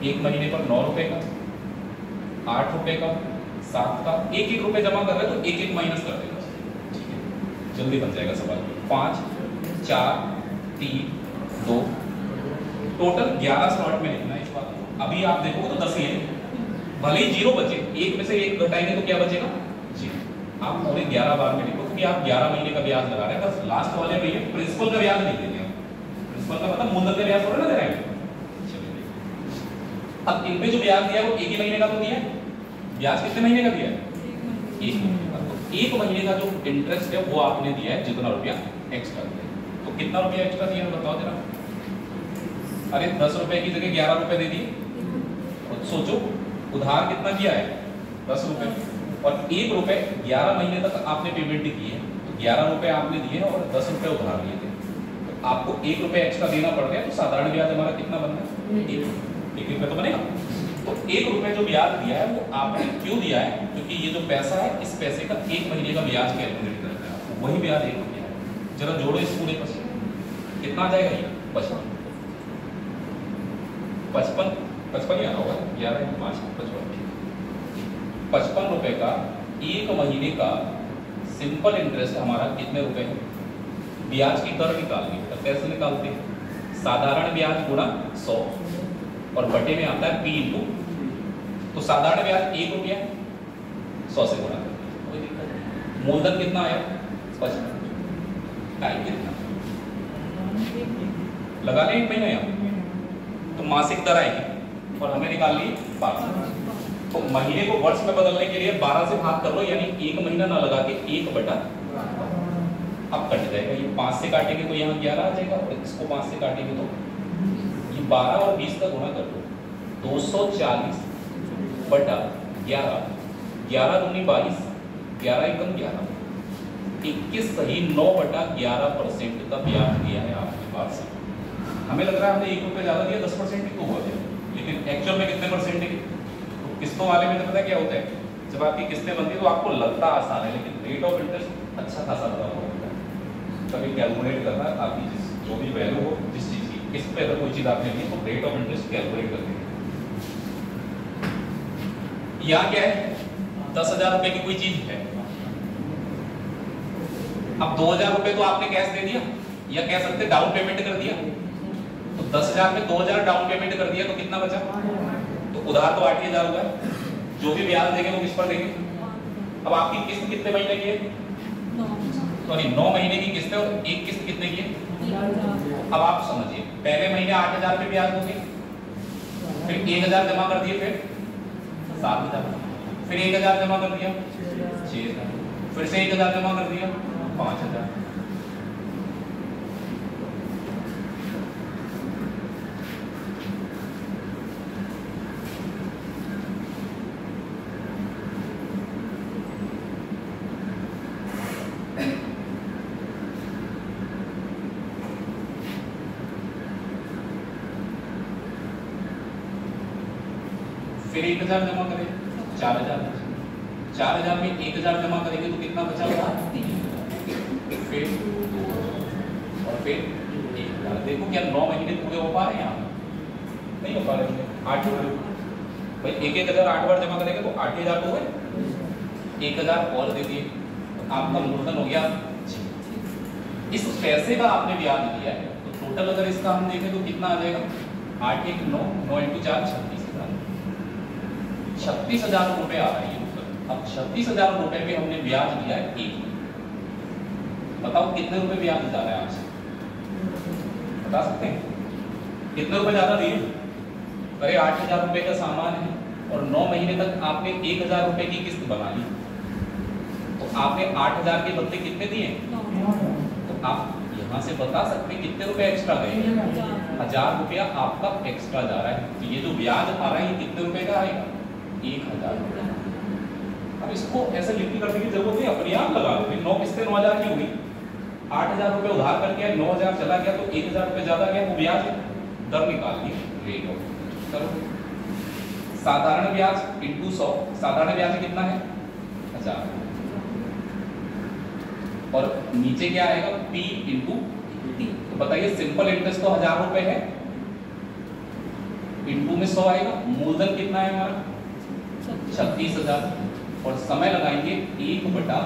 1 महीने पर 9 रुपये का, 8 रुपये का, 7 का, 1-1 रुपये जमा कर रहे हैं तो 1-1 माइनस कर देगा। ठीक है, जल्दी बन जाएगा सवाल। 5, 4, 3, 2, टोटल 11 स्लॉट में लिखना है इस बात को। अभी आप देखोगे तो 10 ही है, भले ही 0 बचे, 1 में से 1 घटाएंगे तो क्या बचेगा? 0। आप पूरे 11 बार में लिखो क्योंकि आप 11 महीने का ब्याज लगा रहे हैं, बस लास्ट वाले महीने प्रिंसिपल का ब्याज नहीं देंगे। प्रिंसिपल का मतलब मूलधन का ब्याज थोड़ा ना दे रहे हैं। अब इनमें जो ब्याज दिया वो 1 ही महीने का तो दिया है। ब्याज कितने महीने का दिया है? 1 महीने का। तो 1 महीने का जो इंटरेस्ट है वो आपने दिया है, जितना रुपया एक्स्ट्रा दिया। तो कितना रुपया एक्स्ट्रा दिया है बताओ जरा। अरे 10 रुपए की जगह 11 रुपए दे दिए। खुद सोचो, उधार कितना किया है? 10 रुपए, और 1 रुपए 11 महीने तक आपने पेमेंट की है, तो 11 रुपए आपने दिए और 10 रुपए उधार लिए थे। तो आपको 1 रुपए एक्स्ट्रा देना पड़ गया, तो साधारण ब्याज हमारा कितना बन रहा है? 1 रुपये तो बनेगा। तो 1 रुपये जो ब्याज दिया है वो आपने क्यों दिया है? क्योंकि ये जो पैसा है, इस पैसे का 1 महीने का ब्याज कैलकुलेट करना है आपको, वही ब्याज 1 रुपया है। जरा जोड़ो इस पूरे पर, कितना आ जाएगा ये? 55 ही आना होगा, 11 × 5 55 रुपए का 1 महीने का सिंपल इंटरेस्ट हमारा कितने रुपए है? ब्याज की दर निकालनी है, कैसे निकालते हैं? साधारण ब्याज गुणा 100 और बटे में आता है P × तो साधारण ब्याज 1 रुपया 100 से गुणा करते हैं। मूलधन कितना आया? 55। टाइम कितना लगा लें 1 महीना यहाँ, तो मासिक दर आएगी और हमें निकालनी 12। तो महीने को वर्ष में बदलने के लिए 12 से भाग कर लो, यानी 1 महीना ना लगा के 1/12 अब कट जाएगा। ये 5 से काटेंगे तो यहाँ 11 आ जाएगा, और इसको 5 से काटेंगे तो ये 12 और 20 का गुणा कर लो, 240/11, 11 दूनी 22, 11 एकम 11, 21 सही 9/11% का ब्याज दिया है आपके पास। हमें लग रहा है हमने 1 रुपये ज़्यादा दिया, 10% ही तो हुआ है, लेकिन एक्चुअल में कितने परसेंट है? तो किस्तों वाले में तो पता क्या होता है, जब आपकी किस्तें बनती है तो आपको लगता आसान है, लेकिन रेट ऑफ इंटरेस्ट अच्छा खासा लगा होता है। कभी कैलकुलेट करना, आपकी जिस जो भी वैल्यू हो, जिस चीज़ की किस्त पे अगर कोई चीज़ आपने ली तो रेट ऑफ इंटरेस्ट कैलकुलेट करते हैं। यहाँ क्या है? 10,000 रुपये की कोई चीज़ है, अब 2000 रुपए तो आपने कैश दे दिया, या कह सकते डाउन पेमेंट कर दिया। तो 10,000 में 2000 डाउन पेमेंट कर दिया तो कितना बचा? तो उधार तो 8,000 हुआ है, जो भी ब्याज देंगे वो किस पर देंगे? अब आपकी किस्त कितने महीने की है? सॉरी 9 महीने की किस्त है, और एक किस्त कितने की है? अब आप समझिए, पहले महीने 8,000 पे ब्याज दोगे, फिर 1,000 जमा कर दिए, फिर 7,000, फिर 1,000 जमा कर दिया 6,000, फिर से 1,000 जमा कर दिया 5,000। फिर 1,000 जमा करें 4,000, 4,000 में 1,000 जमा करेंगे तो कितना बचा होगा? 3। फिर और फिर 1,000। देखो क्या 9 महीने पूरे हो पा रहे हैं? यहाँ नहीं हो पा रहे। 8 भाई 1,000 8 बार जमा करेंगे तो 8,000 तो हुए, 1,000 और दे दिए, आपका मूलधन हो गया। इस पैसे का आपने ब्याज दिया है, तो टोटल अगर इसका हम देखें तो कितना आ जाएगा? 8 1 9, 9 × 4 36,000, 36,000 रुपए आ रही है। अब 36,000 रुपए पे हमने ब्याज दिया है 1। बताओ कितने रुपए ब्याज जा रहा है आपसे? बता सकते हैं कितने रुपए ज्यादा दिए? अरे 8,000 रुपए का सामान है और 9 महीने तक आपने 1,000 रुपए की किस्त बना ली, तो आपने 8,000 के बदले कितने दिए? तो आप यहाँ से बता सकते हैं कितने रुपए एक्स्ट्रा गए? 1,000 रुपया आपका एक्स्ट्रा जा रहा है। तो ये जो ब्याज आ रहा है ये कितने रुपए का आएगा? 1,000 रुपया। अब इसको ऐसे लिखी करने की जरूरत नहीं, अपने आप लगा लो। 9 किस्तें 9,000 की हुई, 8,000 रुपए उधार करके 9,000 चला गया तो 1,000 रुपए ज्यादा गया, वो ब्याज दर निकाल ली, रेट ऑफ। चलो साधारण ब्याज इंटू 100, साधारण ब्याज कितना है? 1,000, और नीचे क्या आएगा? P into T। तो बताइए सिंपल इंटरेस्ट तो 1,000 रुपए है, इंटू में 100 आएगा। मूलधन कितना है हमारा? 36,000, और समय लगाएंगे 1/12,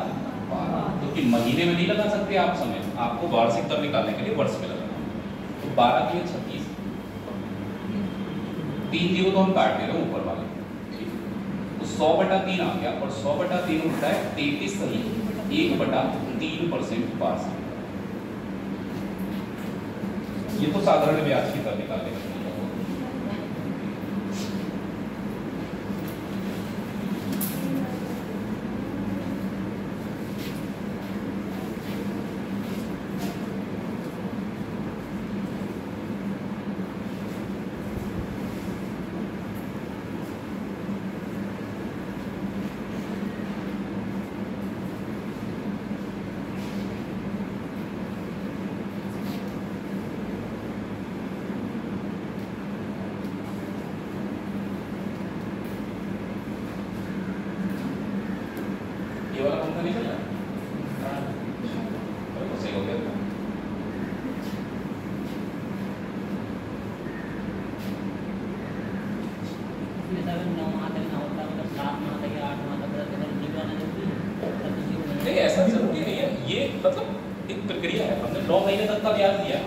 क्योंकि महीने में नहीं लगा सकते आप समय, आपको वार्षिक दर निकालने के लिए वर्ष में लगाना। तो 12 के 36, 3 जीरो तो हम काट दे रहे हैं ऊपर वाले, तो 100/3 आ गया, और 100/3 होता है 33 सही 1/3% वार्षिक। ये तो साधारण ब्याज की दर निकालने का। ये वाला पंखा नहीं चल रहा? तो सही हो गया। नहीं ऐसा जरूरी नहीं है, ये मतलब एक प्रक्रिया है। हमने 9 महीने तक का ब्याज दिया,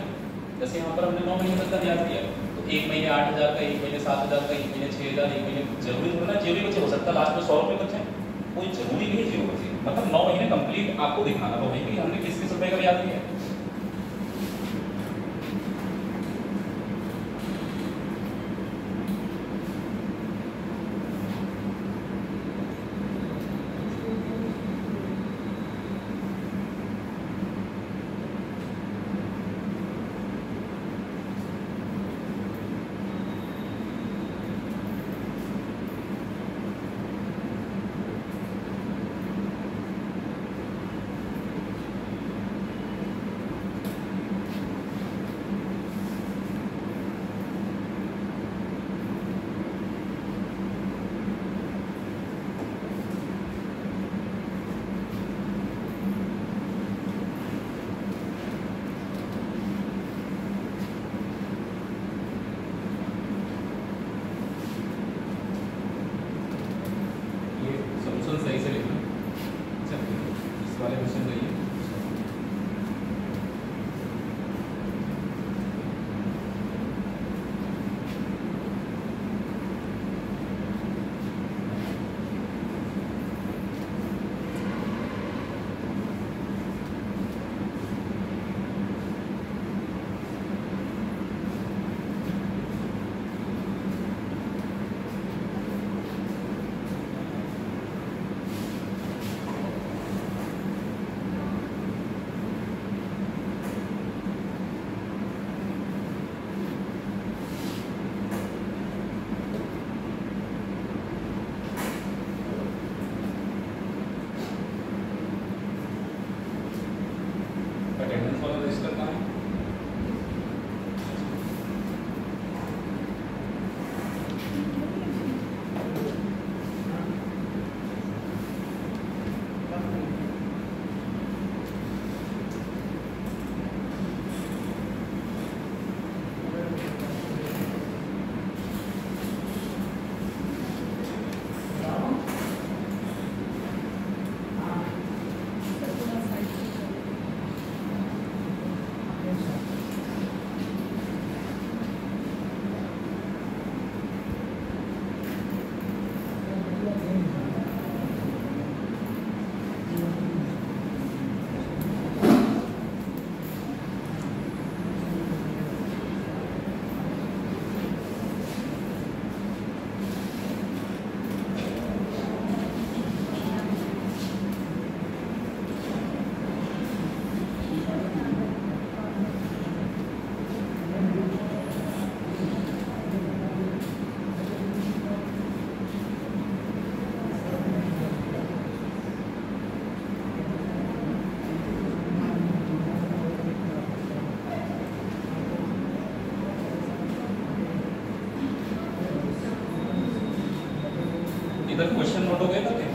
जैसे यहाँ पर हमने 9 महीने तक का ब्याज दिया, तो 1 महीने 8,000 का, 1 महीने 7,000 का, 1 महीने 6,000, 1 महीने जरूरी थोड़ा जीरो बचे, हो सकता है लास्ट में 100 रुपये बचे, कोई जरूरी नहीं है जीरो बचे। मतलब 9 महीने कंप्लीट आपको दिखाना तो भाई हमने किस रुपए का ब्याज दिया है। इधर क्वेश्चन नोट हो गए ना थे?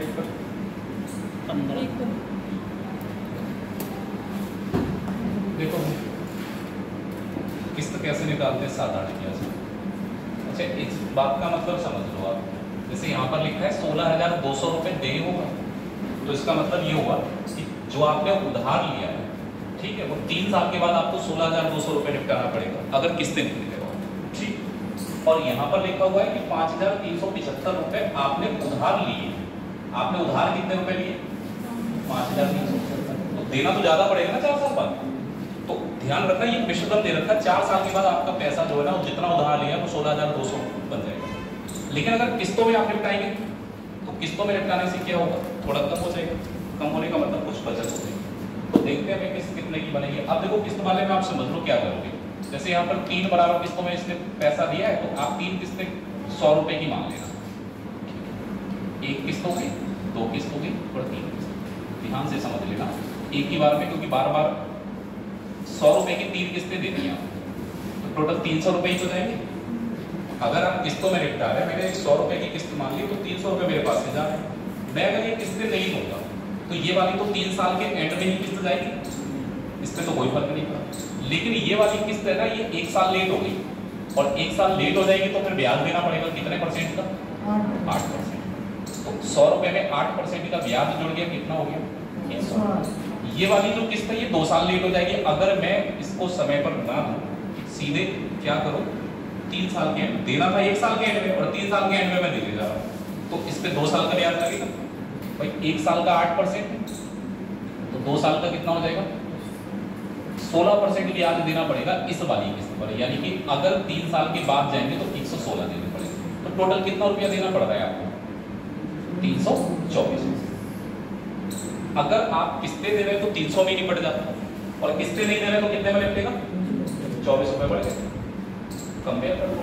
एकदम देखो किस्त कैसे निकालते हैं साधारण किया जाए। अच्छा, इस बात का मतलब समझ लो आप, जैसे यहाँ पर लिखा है 16,200 रुपये देय होगा, तो इसका मतलब ये हुआ कि जो आपने उधार लिया है, ठीक है, वो 3 साल के बाद आपको 16,200 रुपये निपटाना पड़ेगा अगर किस्तें निकलेगा, ठीक। और यहाँ पर लिखा हुआ है कि 5,375 रुपये आपने उधार लिए। आपने उधार कितने रुपए लिए? 5,375। तो देना तो ज्यादा पड़ेगा ना 4 साल बाद। तो ध्यान रखना, ये विषदम दे रखा है 4 साल के बाद आपका पैसा जो है ना, जितना उधार लिया वो 16,200 बन जाएगा। लेकिन अगर किस्तों में आप निपटाएंगे तो किस्तों में निपटाने से क्या होगा, थोड़ा कम हो जाएगा। कम होने का मतलब कुछ बचत हो जाएगी। तो देखते हैं हमें किस्त कितने की बनेगी। अब देखो किस्त वाले में आप समझ लो क्या करोगे। जैसे यहाँ पर 3 बराबर किस्तों में इसने पैसा दिया है, तो आप 3 किस्तें 100 रुपए की मान लेना। 1 किस्त हो गई, 2 किस्त हो गई और 3 किस्त। ध्यान से समझ लेना एक ही बार में, क्योंकि बार बार 100 रुपए की 3 किस्तें देनी है, तो टोटल 300 रुपए ही तो जाएंगे। अगर आप किस्तों में निपटा रहे हैं, मैंने 100 रुपए की किस्त मान ली, तो 300 रुपए मेरे पास से जा रहे हैं। मैं अगर ये किस्तें नहीं दूंगा तो ये वाली तो 3 साल के एंड में ही किस्त जाएगी, इसमें तो कोई फर्क नहीं पड़ा। लेकिन ये वाली किस्त है ना, ये 1 साल लेट हो गई, और 1 साल लेट हो जाएगी तो फिर ब्याज देना पड़ेगा कितने परसेंट का? 8%। तो 100 रुपए में 8% का ब्याज जुड़ गया, कितना हो गया? 300। ये वाली जो किस्त है ये 2 साल लेट हो जाएगी अगर मैं इसको समय पर ना दूं। सीधे क्या करूं, 3 साल के एंड देना था, 1 साल के एंड में, और 3 साल के एंड में मैं देने जा रहा हूं, तो इस पे 2 साल का ब्याज लगेगा भाई। 1 साल का 8%, तो 2 साल का कितना हो जाएगा? 16% ब्याज देना पड़ेगा इस वाली किस्त पर। यानी कि अगर 3 साल के बाद जाएंगे तो 116 देने पड़ेगा। तो टोटल कितना रुपया देना पड़ रहा है आपको? 324। अगर आप किस्तें दे रहे हैं तो 300 में निपट जाता है, और किस्तें नहीं दे रहे तो कितने में निपटेगा? 24 रुपए बढ़ गए। कंपेयर कर लो।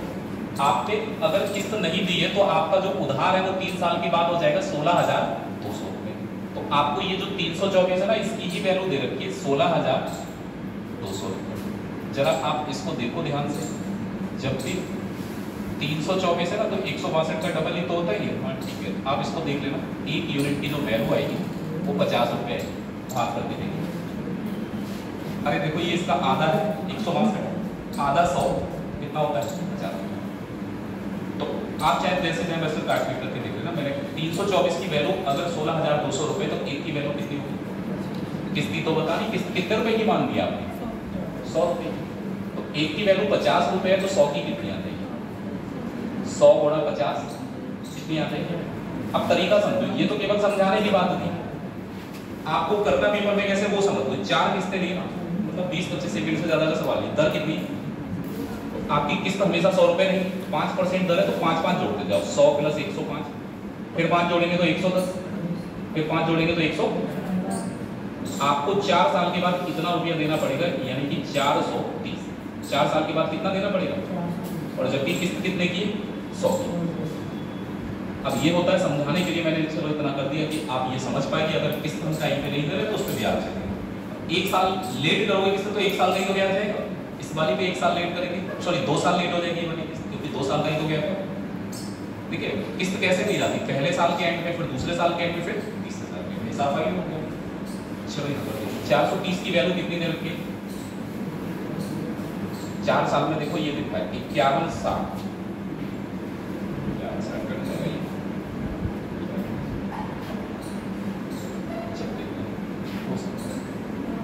आपने अगर किस्त नहीं दी है तो आपका जो उधार है वो 3 साल के बाद हो जाएगा 16,200 रुपए। तो आपको ये जो 324 है ना, इसकी ही वैल्यू दे रखी है 16,200 रुपए। जरा आप इसको देखो ध्यान से, जब भी 324 है ना, तो 162 का डबल ही तो होता ही है। हाँ ठीक है, आप इसको देख लेना, 1 यूनिट की जो वैल्यू आएगी वो 50 रुपए है, भाग करके देखिए। अरे देखो ये इसका आधा है, 162, आधा 100 कितना होता है? 50 रुपए। तो आप चाहे जैसे मैं वैसे कैलकुलेट करके देख लेना। मैंने 324 की वैल्यू अगर 16,200 रुपए, तो 1 की वैल्यू कितनी होगी? किस्ती तो बता नहीं, किस्त कितने रुपए की मान दी आपने? 100 रुपए। तो 1 की वैल्यू 50 रुपए है, तो 100 की कितनी आ जाएगी? 100 गुणा 50 कितनी आ जाएगी? अब तरीका समझो, ये तो केवल समझाने की बात नहीं, आपको करना पेपर में कैसे वो समझ लो। 4 किस्तें ली ना, मतलब 20-25 सेकंड से ज्यादा का सवाल है। दर कितनी? आपकी किस्त हमेशा 100 रुपए नहीं, 5% दर है, तो 5 जोड़ते जाओ। 100 + 105, फिर 5 जोड़ेंगे तो 110, फिर 5 जोड़ेंगे तो 100। आपको 4 साल के बाद कितना रुपया देना पड़ेगा? यानी कि 430। 4 साल के बाद कितना देना पड़ेगा? और जबकि किस्त कितने की? 100 की। अब ये होता है समझाने के लिए मैंने चलो इतना कर दिया कि आप ये समझ पाए कि अगर किस्त हम टाइम पे नहीं दे रहे तो उस पर ब्याज चलेगा। 1 साल लेट करोगे किस्त तो 1 साल का ही तो ब्याज जाएगा। इस वाली पे 1 साल लेट करेंगे, सॉरी 2 साल लेट हो जाएगी ये वाली किस्त, क्योंकि 2 साल का ही तो ब्याज है। ठीक है, किस्त कैसे दी जाती? पहले साल के एंड में, फिर दूसरे साल के एंड में, फिर तीसरे साल के एंड में। हिसाब आगे हो गया। चलो 430 की वैल्यू कितनी दे रखी है? 4 साल में देखो ये लिखा है 5160।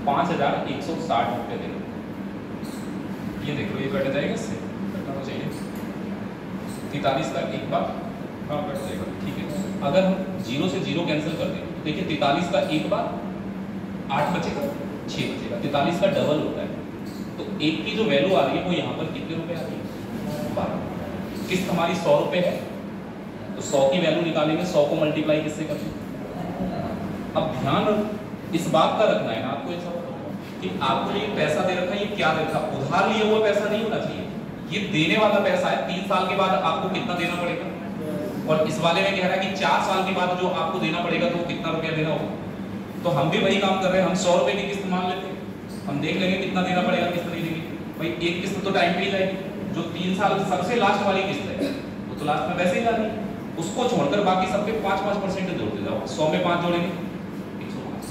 5,160 रुपये दे रहे। ये देखो ये कट जाएगा, इससे कटना चाहिए 43 का एक बार, हाँ कट जाएगा। ठीक है, अगर हम 0 से 0 कैंसिल कर दें, देखिए 43 का एक बार 8 बचेगा, 6 बचेगा। 43 का डबल होता है, तो 1 की जो वैल्यू आ रही है वो यहाँ पर कितने रुपए आ रही है? 12। किस्त हमारी 100 रुपये है, तो 100 की वैल्यू निकालेंगे, 100 को मल्टीप्लाई किससे करेंगे? अब ध्यान इस बात का रखना है ना आपको, ऐसा कि आपको ये पैसा दे रखा है, ये क्या दे रखा? उधार लिए हुआ पैसा नहीं होना चाहिए, ये देने वाला पैसा है। 3 साल के बाद आपको कितना देना पड़ेगा? और इस वाले में कह रहा है कि 4 साल के बाद जो आपको देना पड़ेगा तो वो कितना रुपया देना होगा। तो हम भी वही काम कर रहे हैं, हम 100 रुपए की किस्त मान लेते हैं, हम देख लेंगे कितना देना पड़ेगा, किस्त नहीं देंगे भाई। एक किस्त तो टाइम पे ही जाएगी, जो 3 साल सबसे लास्ट वाली किस्त है वो तो लास्ट में वैसे ही जानी है, उसको छोड़कर बाकी सब पे 5-5% जोड़ते जाओ। जाओ, 100 में 5 जोड़ेंगे 105,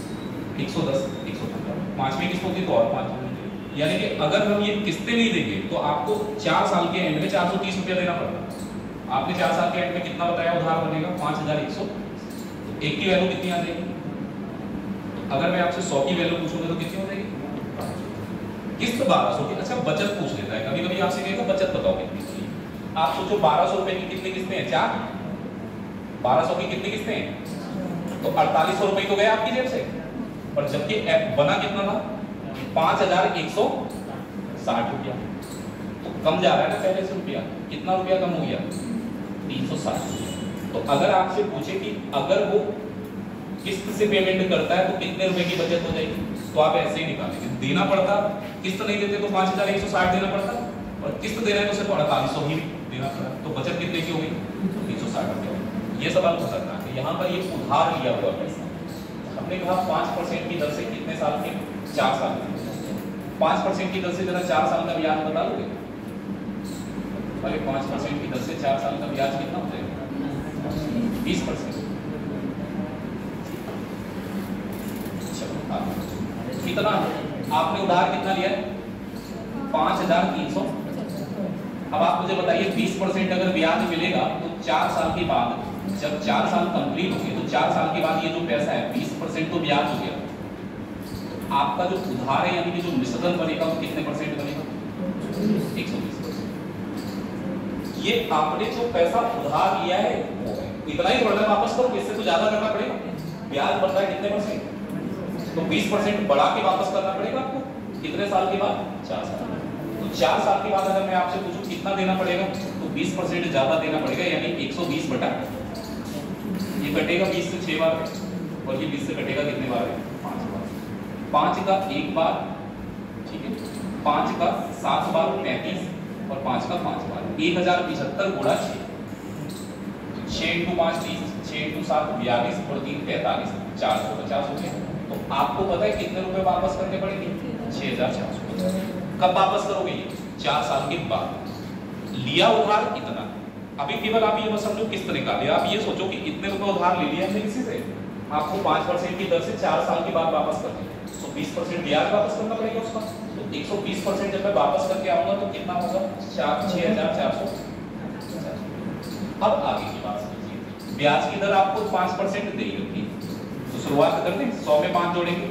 110, 115, 5वीं किस्त होती तो और 5 जोड़ेंगे। यानी कि अगर हम ये किस्तें नहीं देंगे तो आपको 4 साल के एंड में 430 रुपया देना पड़ता। आपने 4 साल के एंड में कितना बताया उधार बनेगा 5100, तो एक की वैल्यू कितनी आ जाएगी? तो अगर मैं आपसे 100 की वैल्यू पूछूंगा तो कितनी हो जाएगी? किस्त 1200 की। अच्छा बचत पूछ लेता है, कभी कभी आपसे कहेगा बचत बताओ कितनी चाहिए। आप सोचो 1200 रुपए की कितनी किस्तें हैं? 4। 1200 की कितनी किस्तें हैं? तो 4800 रुपए तो गए आपकी जेब से। और जबकि बना कितना था? 5160 रुपया। तो कम जा रहा है ना पहले से रुपया। कितना रुपया कम हो गया? 360। तो अगर आपसे पूछे कि अगर वो किस्त से पेमेंट करता है तो कितने रुपए की बचत हो जाएगी, तो आप ऐसे ही निकालेंगे। देना पड़ता, किस्त नहीं देते तो 5160 देना पड़ता, और किस्त दे रहे हैं तो सिर्फ 4800 ही देना पड़ा, तो बचत कितने की होगी? 360 रुपये। ये सवाल हो सकता है। यहाँ पर ये उधार लिया हुआ पैसा, हमने कहा 5% की दर से कितने साल के? 4 साल के। 5% की दर से जरा 4 साल का ब्याज बता दोगे? अरे 5% की दर से 4 साल का ब्याज कितना हो जाएगा? 20%। कितना आपने उधार कितना लिया? 5300। अब आप मुझे बताइए 20% अगर ब्याज मिलेगा तो 4 साल के बाद, जब 4 साल कंप्लीट होंगे तो 4 साल के बाद ये जो पैसा है 20% तो ब्याज हो गया, तो आपका जो उधार है यानी कि जो मिश्रण बनेगा वो कितने परसेंट बनेगा? 120%। ये आपने जो पैसा उधार लिया है वो है, इतना ही थोड़ा वापस करो, इससे तो ज्यादा करना पड़ेगा। ब्याज बढ़ रहा है कितने परसेंट? तो 20% बढ़ा के वापस करना पड़ेगा आपको। कितने साल के बाद? 4 साल। तो 4 साल के बाद अगर मैं आपसे पूछूं कितना देना पड़ेगा, तो 20% ज्यादा देना पड़ेगा, यानी 120 बटा, ये कटेगा 20 से 6 बार, और ये 20 से कटेगा कितने बार? 5 बार। 5 का 1 बार, ठीक है, 5 का 7 बार 35, और 5 का 5 बार 1075 गुणा 6, 6 × 5 30, 6 × 7 42, और 3 43, 450 हो गया। तो आपको पता है कितने रुपए वापस करने पड़ेंगे? 6450। कब वापस करोगे? 4 साल के बाद। लिया उधार इतना, अभी केवल आप ये मत समझो किस्त निकाले, आप ये सोचो कि इतने रुपए उधार ले लिया हमने किसी से, आपको 5% की दर से 4 साल के बाद वापस करना है, तो 20% ब्याज वापस करना पड़ेगा उसका। तो 120% जब मैं वापस करके आऊंगा तो कितना होगा? 6450। अब आगे की बात कीजिए, ब्याज की दर आपको 5% दी होगी, तो शुरुआत कर दें। 100 में 5 जोड़ेंगे,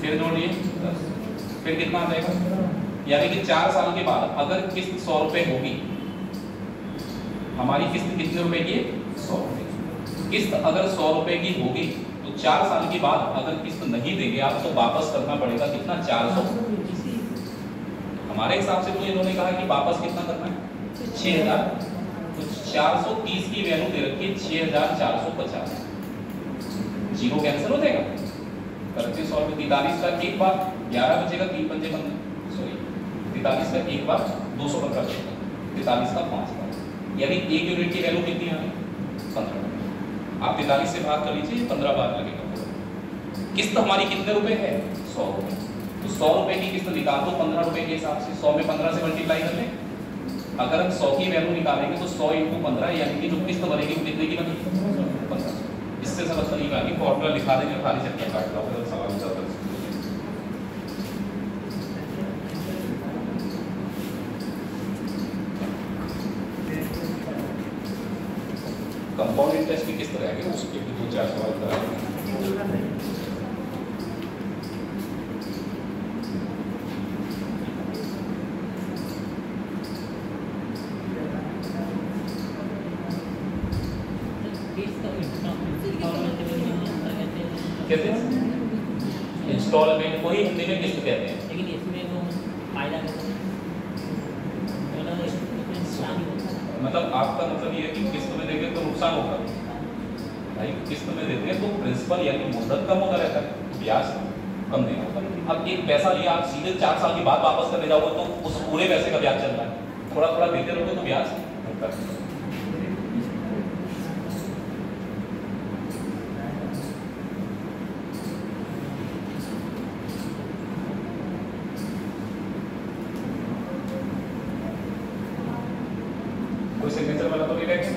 फिर जोड़िए 10, फिर कितना आ जाएगा? यानी कि 4 साल के बाद अगर किस्त 100 रुपए होगी, हमारी किस्त कितने रुपए की है? 100 रुपए। किस्त अगर 100 रुपए की होगी तो 4 साल के बाद अगर किस्त नहीं देंगे आप तो वापस करना पड़ेगा कितना? 400। हमारे हिसाब से तो इन्होंने कहा कि वापस कितना करना है? 6000। तो 430 की वैल्यू दे रखी है 6450। जीरो कैंसिल हो जाएगा, करते 100 में 43 का एक बार 11 बचेगा, 3 पंजे 15, सॉरी 43 का एक बार 215 बचेगा, 43 का 5 बार, यानी 1 यूनिट की वैल्यू कितनी आ गई? 15। आप 43 से भाग कर लीजिए, 15 बार लगेगा। किस्त हमारी कितने रुपए है? 100 रुपए। तो 100 रुपए की किस्त निकाल दो 15 रुपए के हिसाब से, 100 में 15 से मल्टीप्लाई कर लें। अगर हम 100 की वैल्यू निकालेंगे तो 100 × 15, यानी कि जो किस्त बनेगी वो कितने की बनेगी? 15। इससे समझ तरीका आगे फॉर्मूला लिखा देंगे, खाली चक्कर काट लो, फिर सवाल ज्यादा। कंपाउंड इंटरेस्ट की किस्त रहेगी, उसके भी 2-4 सवाल कराएंगे। कहते हैं इंस्टॉलमेंट को ही हिंदी में किस्त कहते हैं, लेकिन इसमें तो फायदा मतलब आपका मतलब ये है कि किस्त में देंगे तो नुकसान होगा भाई, किस्त में देते हैं तो प्रिंसिपल यानी मुद्दत कम होता रहता है, ब्याज कम देना होता। अब एक पैसा लिया आप सीधे 4 साल के बाद वापस करने जाओगे तो उस पूरे पैसे का ब्याज चल रहा है, थोड़ा थोड़ा देते रहोगे तो ब्याज बढ़ता है। कोई सिग्नेचर वाला तो नहीं रहेगा?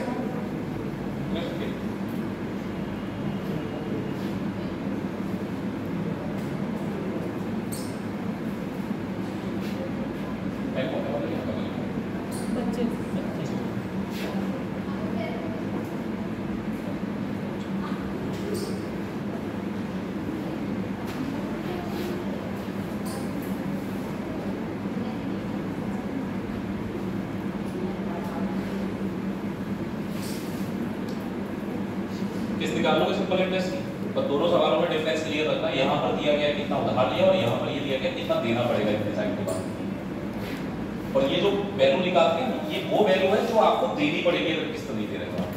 निकाल लोगे सिंपल इंटरेस्ट की। पर दोनों सवालों में डिफरेंस क्लियर रखना, यहाँ पर दिया गया कितना उधार लिया और यहाँ पर ये दिया गया कितना देना पड़ेगा इतने टाइम के बाद। और ये जो वैल्यू निकालते हैं ये वो वैल्यू है जो आपको देनी पड़ेगी अगर किस्त नहीं दे रहे हो।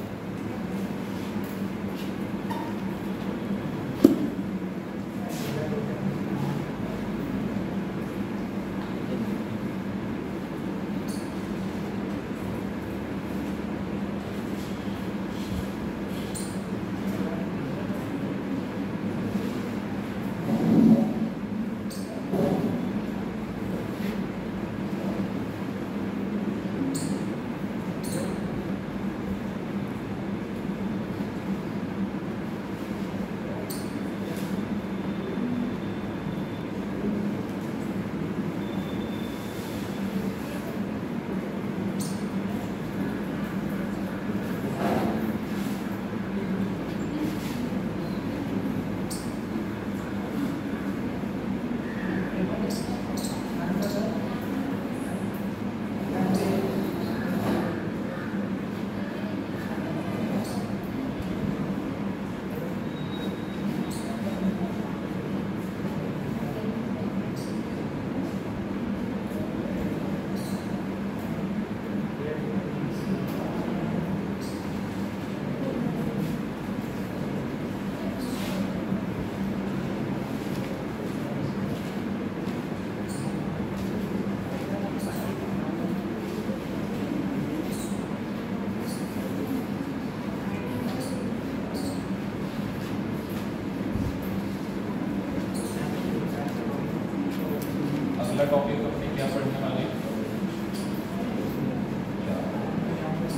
अगला टॉपिक अपने क्या पढ़ने वाले हैं?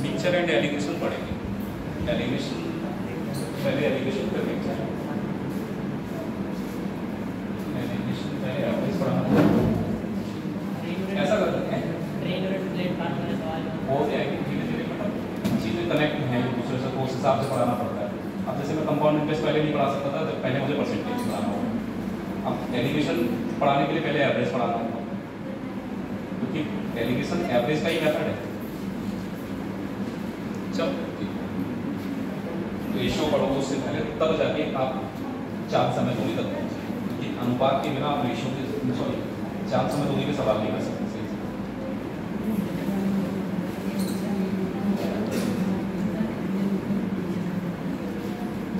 मिक्सचर एंड एलिगेशन पढ़ेंगे। एलिगेशन पहले एलिगेशन फिर मिक्सचर। एलिगेशन पहले एवरेज पढ़ाना ऐसा कर सकते हैं, हो जाएगी धीरे धीरे, मतलब चीज़ें कनेक्ट हैं एक दूसरे से, तो उस हिसाब से पढ़ाना पड़ता है। अब जैसे मैं कंपाउंड इंटरेस्ट पहले नहीं पढ़ा सकता था, तो पहले मुझे परसेंटेज पढ़ाना होगा। अब एलिगेशन पढ़ाने के लिए पहले एवरेज पढ़ाना होगा, क्योंकि एलिगेशन एवरेज का ही मेथड है। जब रेशियो पढ़ोगे उससे पहले, तब जाके आप चांद समय दूरी तक पहुँचे, क्योंकि अनुपात के बिना आप रेशियो के चांद समय दूरी के सवाल नहीं कर सकते।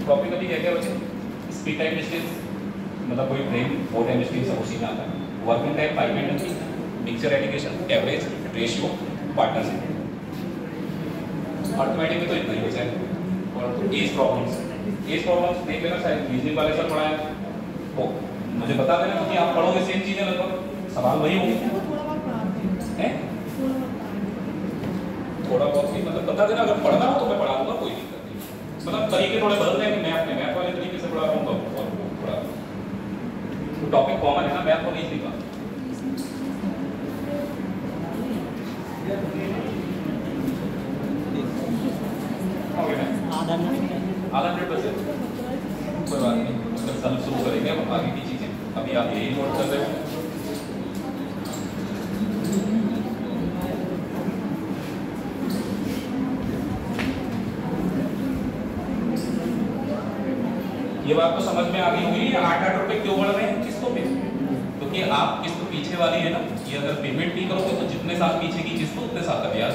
टॉपिक अभी क्या क्या बचे? स्पीड टाइम डिस्टेंस, मतलब कोई ट्रेन 4 टाइम डिस्टेंस सब उसी में आता है। Working time, pipe and mixture allegation, average, ratio, partnership. Arithmetic में तो इतना ही बचा है। और एज प्रॉब्लम्स देख लेना, शायद रीजनिंग वाले सर पढ़ाए तो मुझे बता देना, क्योंकि आप पढ़ोगे सेम चीजें, लगभग सवाल वही होंगे। थोड़ा बहुत ही मतलब बता देना, अगर पढ़ना हो तो मैं पढ़ा दूंगा, कोई दिक्कत नहीं। मतलब तरीके थोड़े बदल रहे हैं, मैं अपने मैथ वाले तरीके से पढ़ा रहा हूँ और थोड़ा तो टॉपिक कॉमन है ना, मैथ को नहीं लिखा। आधा 100%, कोई बात नहीं, मतलब सब शुरू करेंगे अब आगे की चीजें। अभी आप यही नोट कर रहे हो। ये बात तो समझ में आ गई होगी, 8-8 रुपए क्यों बढ़ रहे हैं किस्तों पे? क्योंकि आप किस्त पीछे वाली है ना, ये अगर पेमेंट नहीं करोगे तो जितने साल पीछे की किस्त उतने साल का ब्याज।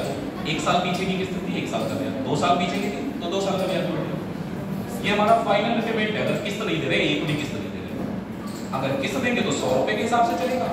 1 साल पीछे की किस्त थी 1 साल का ब्याज, 2 साल पीछे की थी तो 2 साल का ब्याज बढ़ेगा। ये हमारा फाइनल पेमेंट है। अगर किस्त नहीं दे रहे, एक भी किस्त नहीं दे रहे, अगर किस्त देंगे तो 100 रुपए के हिसाब से चलेगा,